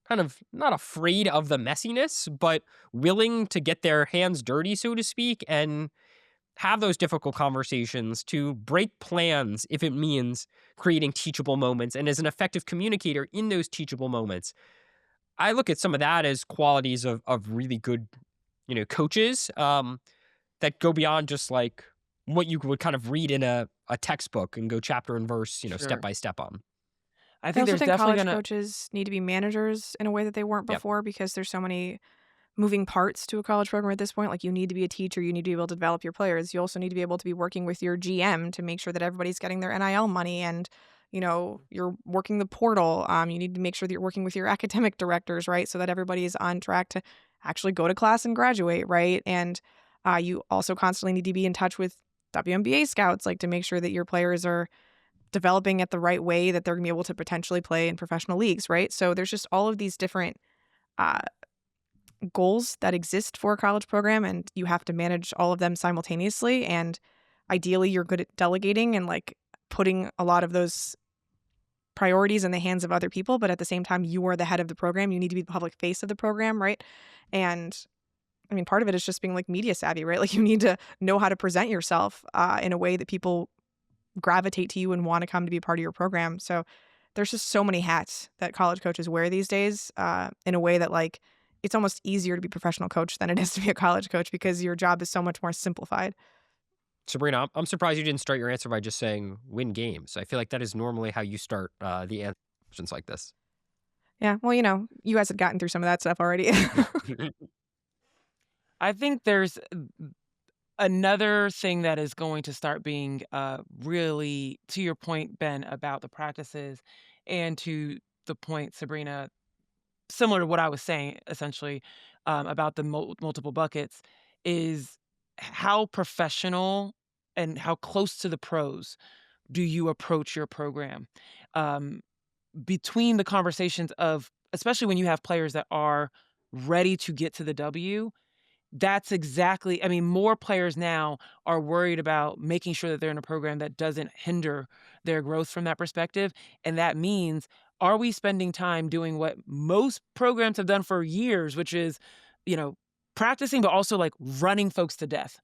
kind of not afraid of the messiness, but willing to get their hands dirty, so to speak, and have those difficult conversations, to break plans if it means creating teachable moments, and as an effective communicator in those teachable moments. I look at some of that as qualities of really good, coaches, that go beyond just like what you would kind of read in a textbook and go chapter and verse, step Sure. by step on. I I think also there's think definitely college gonna coaches need to be managers in a way that they weren't Yep. before because there's so many moving parts to a college program at this point. Like, you need to be a teacher, you need to be able to develop your players. You also need to be able to be working with your GM to make sure that everybody's getting their NIL money, and you're working the portal. You need to make sure that you're working with your academic directors, right? So that everybody is on track to actually go to class and graduate, right? And you also constantly need to be in touch with WNBA scouts, like, to make sure that your players are developing it the right way, that they're gonna be able to potentially play in professional leagues, right? So there's just all of these different uh, goals that exist for a college program, and you have to manage all of them simultaneously. And ideally, you're good at delegating and like putting a lot of those priorities in the hands of other people. But at the same time, you are the head of the program. You need to be the public face of the program, right? And I mean, part of it is just being like media savvy, right? Like, you need to know how to present yourself in a way that people gravitate to you and want to come to be a part of your program. So there's just so many hats that college coaches wear these days, in a way that, like, it's almost easier to be a professional coach than it is to be a college coach because your job is so much more simplified. Sabreena, I'm surprised you didn't start your answer by just saying win games. I feel like that is normally how you start the answers like this. Yeah, well, you guys had gotten through some of that stuff already. I think there's another thing that is going to start being really, to your point, Ben, about the practices, and to the point, Sabreena, similar to what I was saying, essentially, about the multiple buckets, is how professional and how close to the pros do you approach your program? Um, Between the conversations of, especially when you have players that are ready to get to the W, that's exactly, I mean, more players now are worried about making sure that they're in a program that doesn't hinder their growth from that perspective. And that means, are we spending time doing what most programs have done for years, which is, you know, practicing, but also like running folks to death,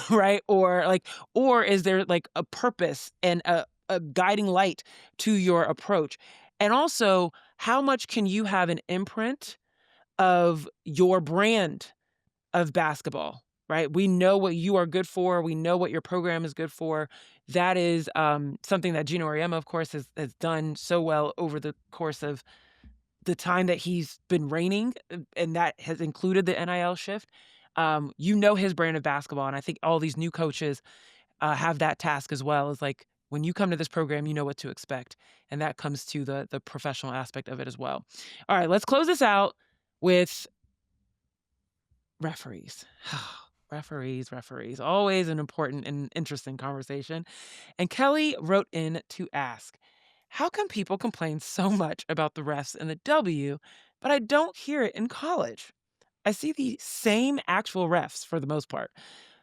right? Or is there like a purpose and a guiding light to your approach? And also, how much can you have an imprint of your brand of basketball, right? We know what you are good for. We know what your program is good for. That is something that Gino Auriemma, of course, has done so well over the course of the time that he's been reigning, and that has included the NIL shift. You know his brand of basketball, and I think all these new coaches have that task as well. Is like, when you come to this program, you know what to expect, and that comes to the professional aspect of it as well. All right, let's close this out with referees. Referees. Always an important and interesting conversation. And Kelly wrote in to ask, how come people complain so much about the refs in the W, but I don't hear it in college? I see the same actual refs for the most part.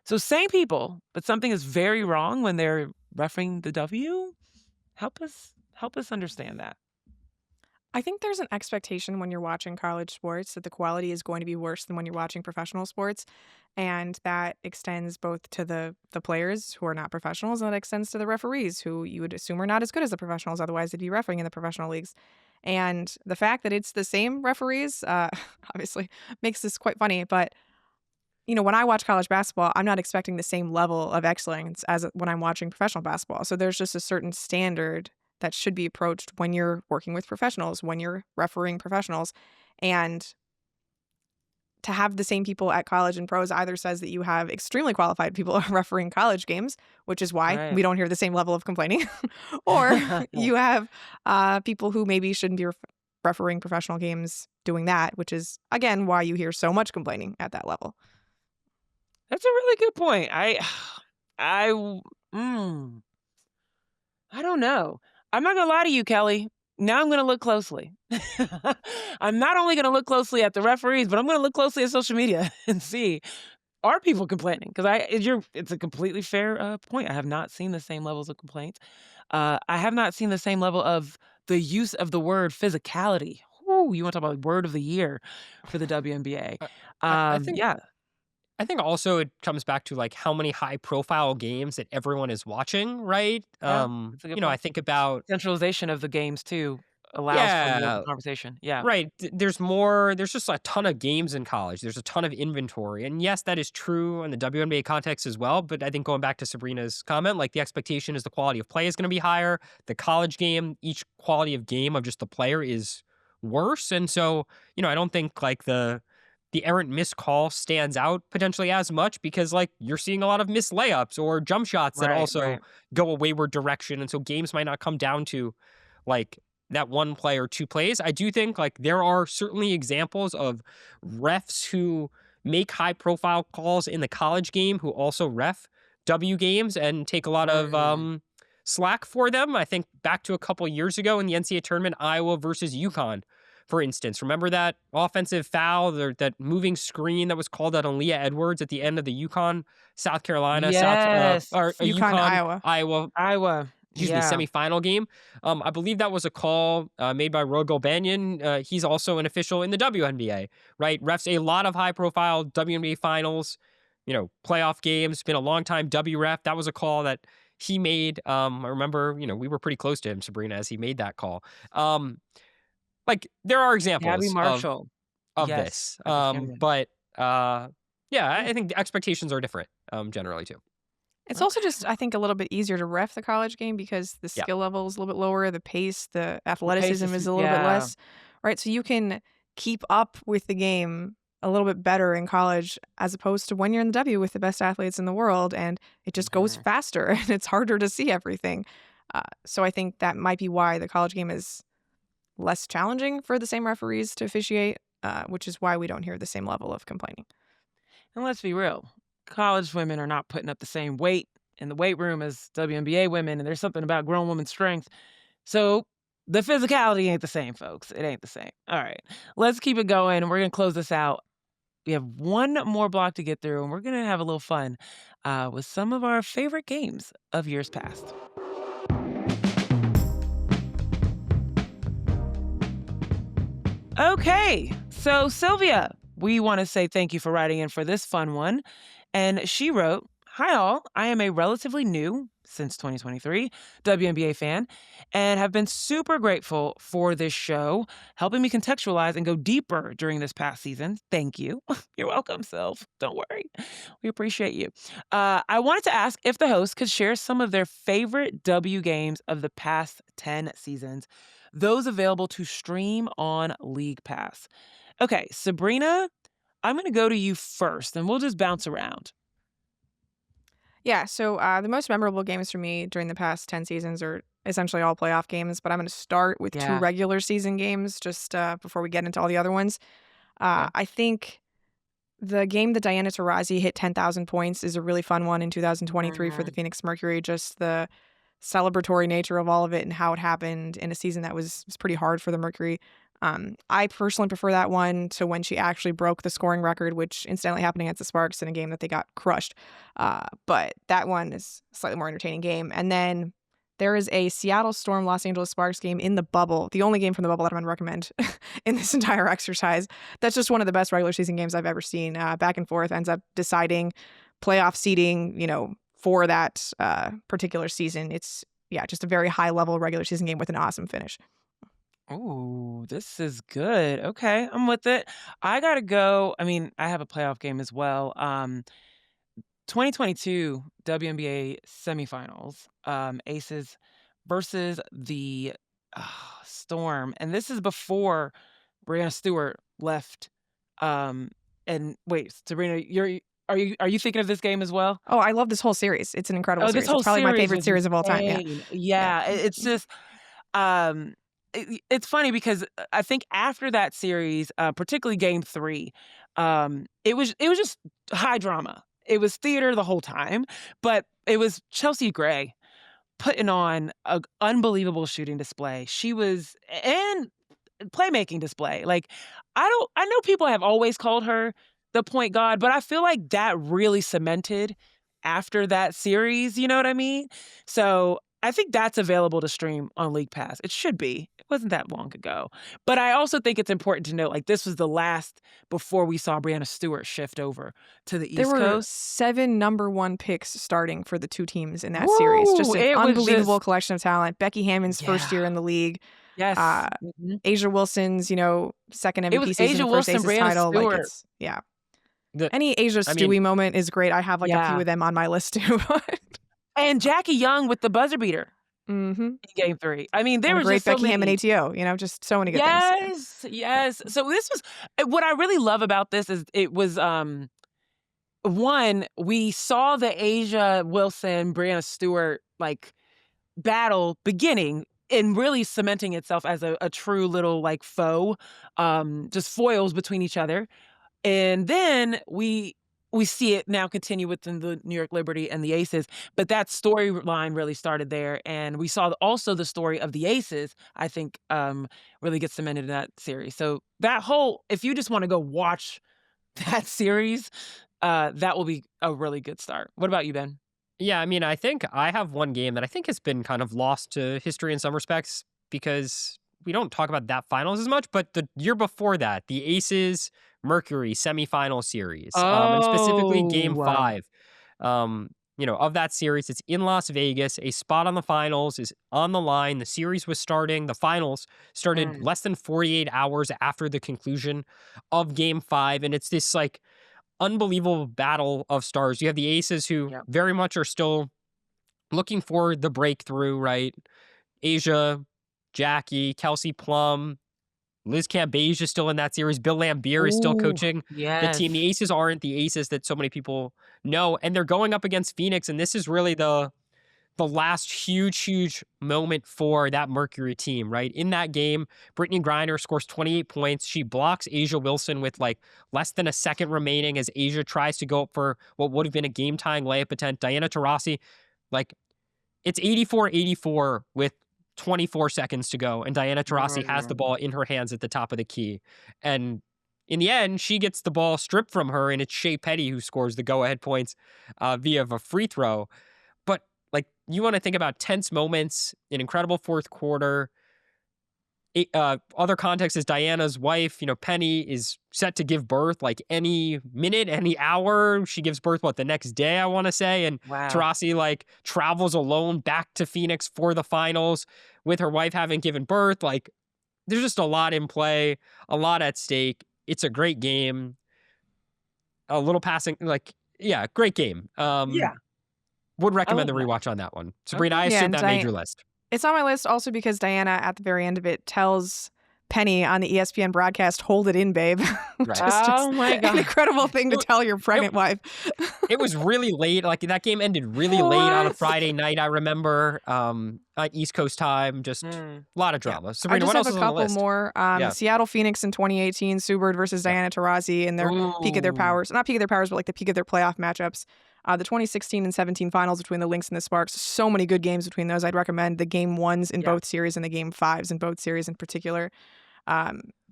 So same people, but something is very wrong when they're refereeing the W? Help us understand that. I think there's an expectation when you're watching college sports that the quality is going to be worse than when you're watching professional sports. And that extends both to the players who are not professionals, and that extends to the referees who you would assume are not as good as the professionals. Otherwise, they'd be refereeing in the professional leagues. And the fact that it's the same referees obviously makes this quite funny. But, when I watch college basketball, I'm not expecting the same level of excellence as when I'm watching professional basketball. So there's just a certain standard that should be approached when you're working with professionals, when you're refereeing professionals. And to have the same people at college and pros either says that you have extremely qualified people refereeing college games, which is why Right. we don't hear the same level of complaining, or you have people who maybe shouldn't be refereeing professional games doing that, which is, again, why you hear so much complaining at that level. That's a really good point. I mm, I don't know. I'm not gonna lie to you, Kelly. Now I'm gonna look closely. I'm not only gonna look closely at the referees, but I'm gonna look closely at social media and see, are people complaining? Because it's a completely fair point. I have not seen the same levels of complaints. I have not seen the same level of the use of the word physicality. Whoo, you want to talk about word of the year for the WNBA? I think Yeah. I think also it comes back to like how many high profile games that everyone is watching, right? Yeah, that's a good I point. think about Centralization of the games too allows for more of a yeah, conversation. Yeah. right. There's just a ton of games in college. There's a ton of inventory. And yes, that is true in the WNBA context as well. But I think going back to Sabrina's comment, like the expectation is the quality of play is going to be higher. The college game, each quality of game of just the player is worse. And so, I don't think like the errant missed call stands out potentially as much because like you're seeing a lot of missed layups or jump shots that Right, also right. go a wayward direction. And so games might not come down to like that one play or two plays. I do think like there are certainly examples of refs who make high profile calls in the college game who also ref W games and take a lot of Mm. slack for them. I think back to a couple years ago in the NCAA tournament, Iowa versus UConn, for instance. Remember that offensive foul, that moving screen that was called out on Leah Edwards at the end of the UConn, South Carolina, Yes. or UConn, UConn, Iowa. Iowa Iowa. Yeah. semifinal game. I believe that was a call made by Roy Gulbanian. He's also an official in the WNBA, right? Refs a lot of high-profile WNBA finals, playoff games. Been a long time W ref. That was a call that he made. I remember, we were pretty close to him, Sabreena, as he made that call. Like there are Gabby examples Marshall. of Yes. this, Understand. but yeah, I think the expectations are different generally too. It's also just, I think, a little bit easier to ref the college game because the Yeah. skill level is a little bit lower, the pace, the pace athleticism is a little bit less, right? So you can keep up with the game a little bit better in college as opposed to when you're in the W with the best athletes in the world and it just goes Mhm. faster and it's harder to see everything. So I think that might be why the college game is less challenging for the same referees to officiate, which is why we don't hear the same level of complaining. And let's be real, college women are not putting up the same weight in the weight room as WNBA women, and there's something about grown woman strength. So the physicality ain't the same, folks. It ain't the same. All right, let's keep it going. We're going to close this out. We have one more block to get through, and we're going to have a little fun with some of our favorite games of years past. Okay, so Sylvia, we want to say thank you for writing in for this fun one. And she wrote, "Hi all, I am a relatively new, since 2023, WNBA fan, and have been super grateful for this show, helping me contextualize and go deeper during this past season. Thank you." You're welcome, Sylv. Don't worry. We appreciate you. I wanted to ask if the host could share some of their favorite W games of the past 10 seasons, those available to stream on League Pass. Okay, Sabreena, I'm going to go to you first, and we'll just bounce around. Yeah, so the most memorable games for me during the past 10 seasons are essentially all playoff games, but I'm going to start with two Yeah. regular season games just before we get into all the other ones. Okay. I think the game that Diana Taurasi hit 10,000 points is a really fun one in 2023 for the Phoenix Mercury. Just the celebratory nature of all of it and how it happened in a season that was pretty hard for the Mercury. I personally prefer that one to when she actually broke the scoring record, which incidentally happened against the Sparks in a game that they got crushed. But that one is a slightly more entertaining game. And then there is a Seattle Storm Los Angeles Sparks game in the bubble, the only game from the bubble that I'm going to recommend in this entire exercise. That's just one of the best regular season games I've ever seen. Back and forth, ends up deciding playoff seeding, for that particular season. It's, just a very high level regular season game with an awesome finish. Oh, this is good. Okay, I'm with it. I gotta go. I mean, I have a playoff game as well. 2022 WNBA semifinals, Aces versus the Storm, and this is before Brianna Stewart left. And wait, Sabrina, are you thinking of this game as well? Oh, I love this whole series. It's an incredible Oh, this series. whole It's probably my series favorite was series of all time. Yeah. insane. Yeah. Yeah, it's just, um, it's funny because I think after that series, particularly Game 3, it was just high drama. It was theater the whole time, but it was Chelsea Gray putting on an unbelievable shooting display. She was and playmaking display. Like I know people have always called her the point guard, but I feel like that really cemented after that series, you know what I mean? So I think that's available to stream on League Pass. It should be. It wasn't that long ago. But I also think it's important to note, like, this was the last before we saw Breanna Stewart shift over to the There East were Coast. 7 number 1 picks starting for the 2 teams in that series. Just Woo! an It was unbelievable just collection of talent. Becky Hammond's first year yeah. in the league. Yes. Asia Wilson's, second It was MVP season, Asia first Wilson, Aces Breanna title. Like, Stewart. it's, yeah. The- Any Asia I mean- Stewie moment is great. I have, like, a few Yeah. of them on my list, too. And Jackie Young with the buzzer beater Mm-hmm. in Game 3. I mean, there And a was great just so Becky many. Hammond ATO, just so many good things. Yes. So this was what I really love about this is it was one, we saw the Asia Wilson, Breanna Stewart like battle beginning and really cementing itself as a true little like foe, just foils between each other. And then we see it now continue within the New York Liberty and the Aces, but that storyline really started there. And we saw also the story of the Aces, I think, really get cemented in that series. So that whole, if you just want to go watch that series, that will be a really good start. What about you, Ben? Yeah, I mean, I think I have one game that I think has been kind of lost to history in some respects because we don't talk about that finals as much, but the year before that, the Aces Mercury semifinal series, and specifically Game Oh. 5, of that series. It's in Las Vegas. A spot on the finals is on the line. The series was starting. The finals started less than 48 hours after the conclusion of Game 5, and it's this like unbelievable battle of stars. You have the Aces who Yep. very much are still looking for the breakthrough, right? Asia, Jackie, Kelsey Plum, Liz Cambage is still in that series. Bill Lambier is still Ooh, coaching the yes. team. The Aces aren't the Aces that so many people know, and they're going up against Phoenix, and this is really the last huge moment for that Mercury team, right? In that game, Brittany Griner scores 28 points. She blocks Asia Wilson with like less than a second remaining as Asia tries to go up for what would have been a game-tying layup attempt. Diana Taurasi, like, it's 84-84 with 24 seconds to go, and Diana Taurasi has the ball in her hands at the top of the key. And in the end, she gets the ball stripped from her, and it's Shea Petty who scores the go-ahead points via a free throw. But like, you want to think about tense moments, an incredible fourth quarter. Other context is Diana's wife, Penny, is set to give birth like any minute, any hour. She gives birth, the next day, I want to say. And Wow. Taurasi like travels alone back to Phoenix for the finals with her wife having given birth. Like, there's just a lot in play, a lot at stake. It's a great game. A little passing, great game. Yeah. Would recommend the love that. rewatch on that one. Sabrina, I Yeah, assume and that made your list. It's on my list also because Diana, at the very end of it, tells Penny on the ESPN broadcast, "Hold it in, babe." Which Right. is just Oh my God. an incredible thing to tell your pregnant wife. It was really late. Like, that game ended really late on a What? Friday night, I remember, on East Coast time. Just a lot of drama. I Sabrina, just what have else a is on the couple list? more. Yeah. Seattle Phoenix in 2018, Subert versus Diana Taurasi in their peak of their Ooh. powers. Not peak of their powers, but like the peak of their playoff matchups. The 2016 and 17 finals between the Lynx and the Sparks. So many good games between those. I'd recommend the game 1s in Yeah. both series and the game 5s in both series in particular.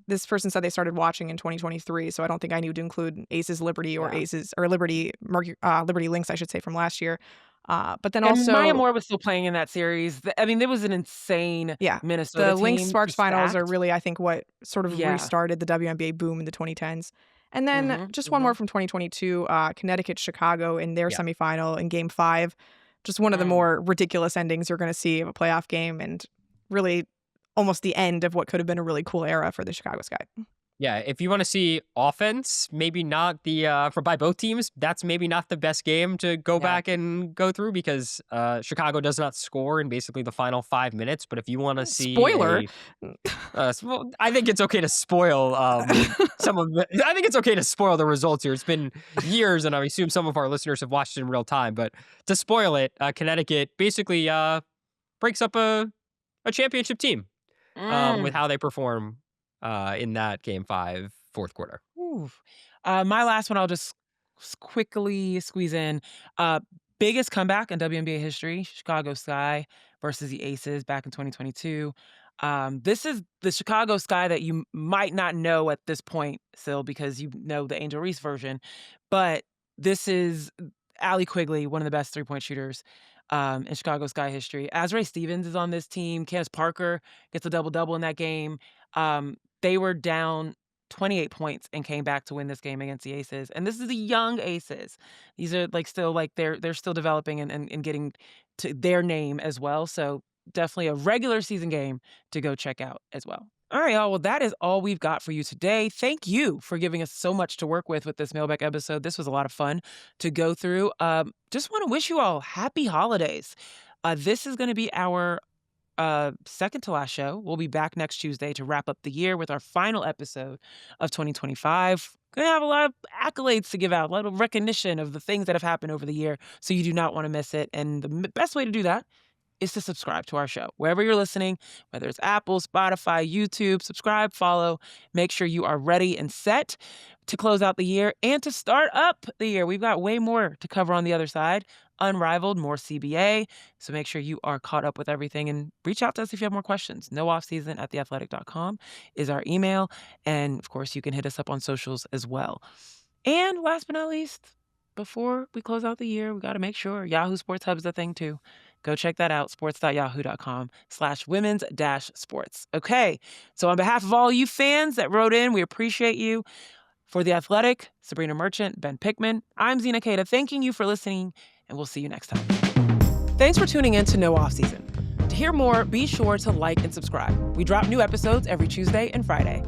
This person said they started watching in 2023, so I don't think I need to include Aces Liberty or Yeah. Aces or Liberty Liberty Lynx, I should say, from last year. But then And also Maya Moore was still playing in that series. I mean, there was an insane Yeah, Minnesota the Lynx team, Sparks just finals are stacked. really, I think, what sort of Yeah. restarted the WNBA boom in the 2010s. And then just one more from 2022, Connecticut Chicago in their Yeah. semifinal in Game 5. Just one of the more ridiculous endings you're going to see of a playoff game, and really almost the end of what could have been a really cool era for the Chicago Sky. Yeah, if you want to see offense, maybe not by both teams, that's maybe not the best game to go back and go through because Chicago does not score in basically the final 5 minutes. But if you want to see Spoiler. well, I think it's okay to spoil some of the. I think it's okay to spoil the results here. It's been years, and I assume some of our listeners have watched it in real time. But to spoil it, Connecticut basically breaks up a championship team with how they perform in that Game 5 fourth quarter. Oof. My last one, I'll just quickly squeeze in. Biggest comeback in WNBA history, Chicago Sky versus the Aces back in 2022. This is the Chicago Sky that you might not know at this point, Sil, because you know the Angel Reese version. But this is Allie Quigley, one of the best three-point shooters in Chicago Sky history. Azrae Stevens is on this team. Candace Parker gets a double-double in that game. They were down 28 points and came back to win this game against the Aces. And this is the young Aces. These are still they're still developing and getting to their name as well. So definitely a regular season game to go check out as well. All right, y'all. Well, that is all we've got for you today. Thank you for giving us so much to work with this Mailbag episode. This was a lot of fun to go through. Just want to wish you all happy holidays. This is going to be our second to last show. We'll be back next Tuesday to wrap up the year with our final episode of 2025. Gonna have a lot of accolades to give out, a lot of recognition of the things that have happened over the year, so you do not want to miss it. And the best way to do that is to subscribe to our show. Wherever you're listening, whether it's Apple, Spotify, YouTube, subscribe, follow. Make sure you are ready and set to close out the year and to start up the year. We've got way more to cover on the other side. Unrivaled, more CBA. So make sure you are caught up with everything and reach out to us if you have more questions. NoOffseason@theathletic.com is our email. And of course, you can hit us up on socials as well. And last but not least, before we close out the year, we got to make sure Yahoo Sports Hub is a thing too. Go check that out, sports.yahoo.com/women's-sports. Okay, so on behalf of all you fans that wrote in, we appreciate you. For The Athletic, Sabreena Merchant, Ben Pickman, I'm Zena Cada, thanking you for listening, and we'll see you next time. Thanks for tuning in to No Offseason. To hear more, be sure to like and subscribe. We drop new episodes every Tuesday and Friday.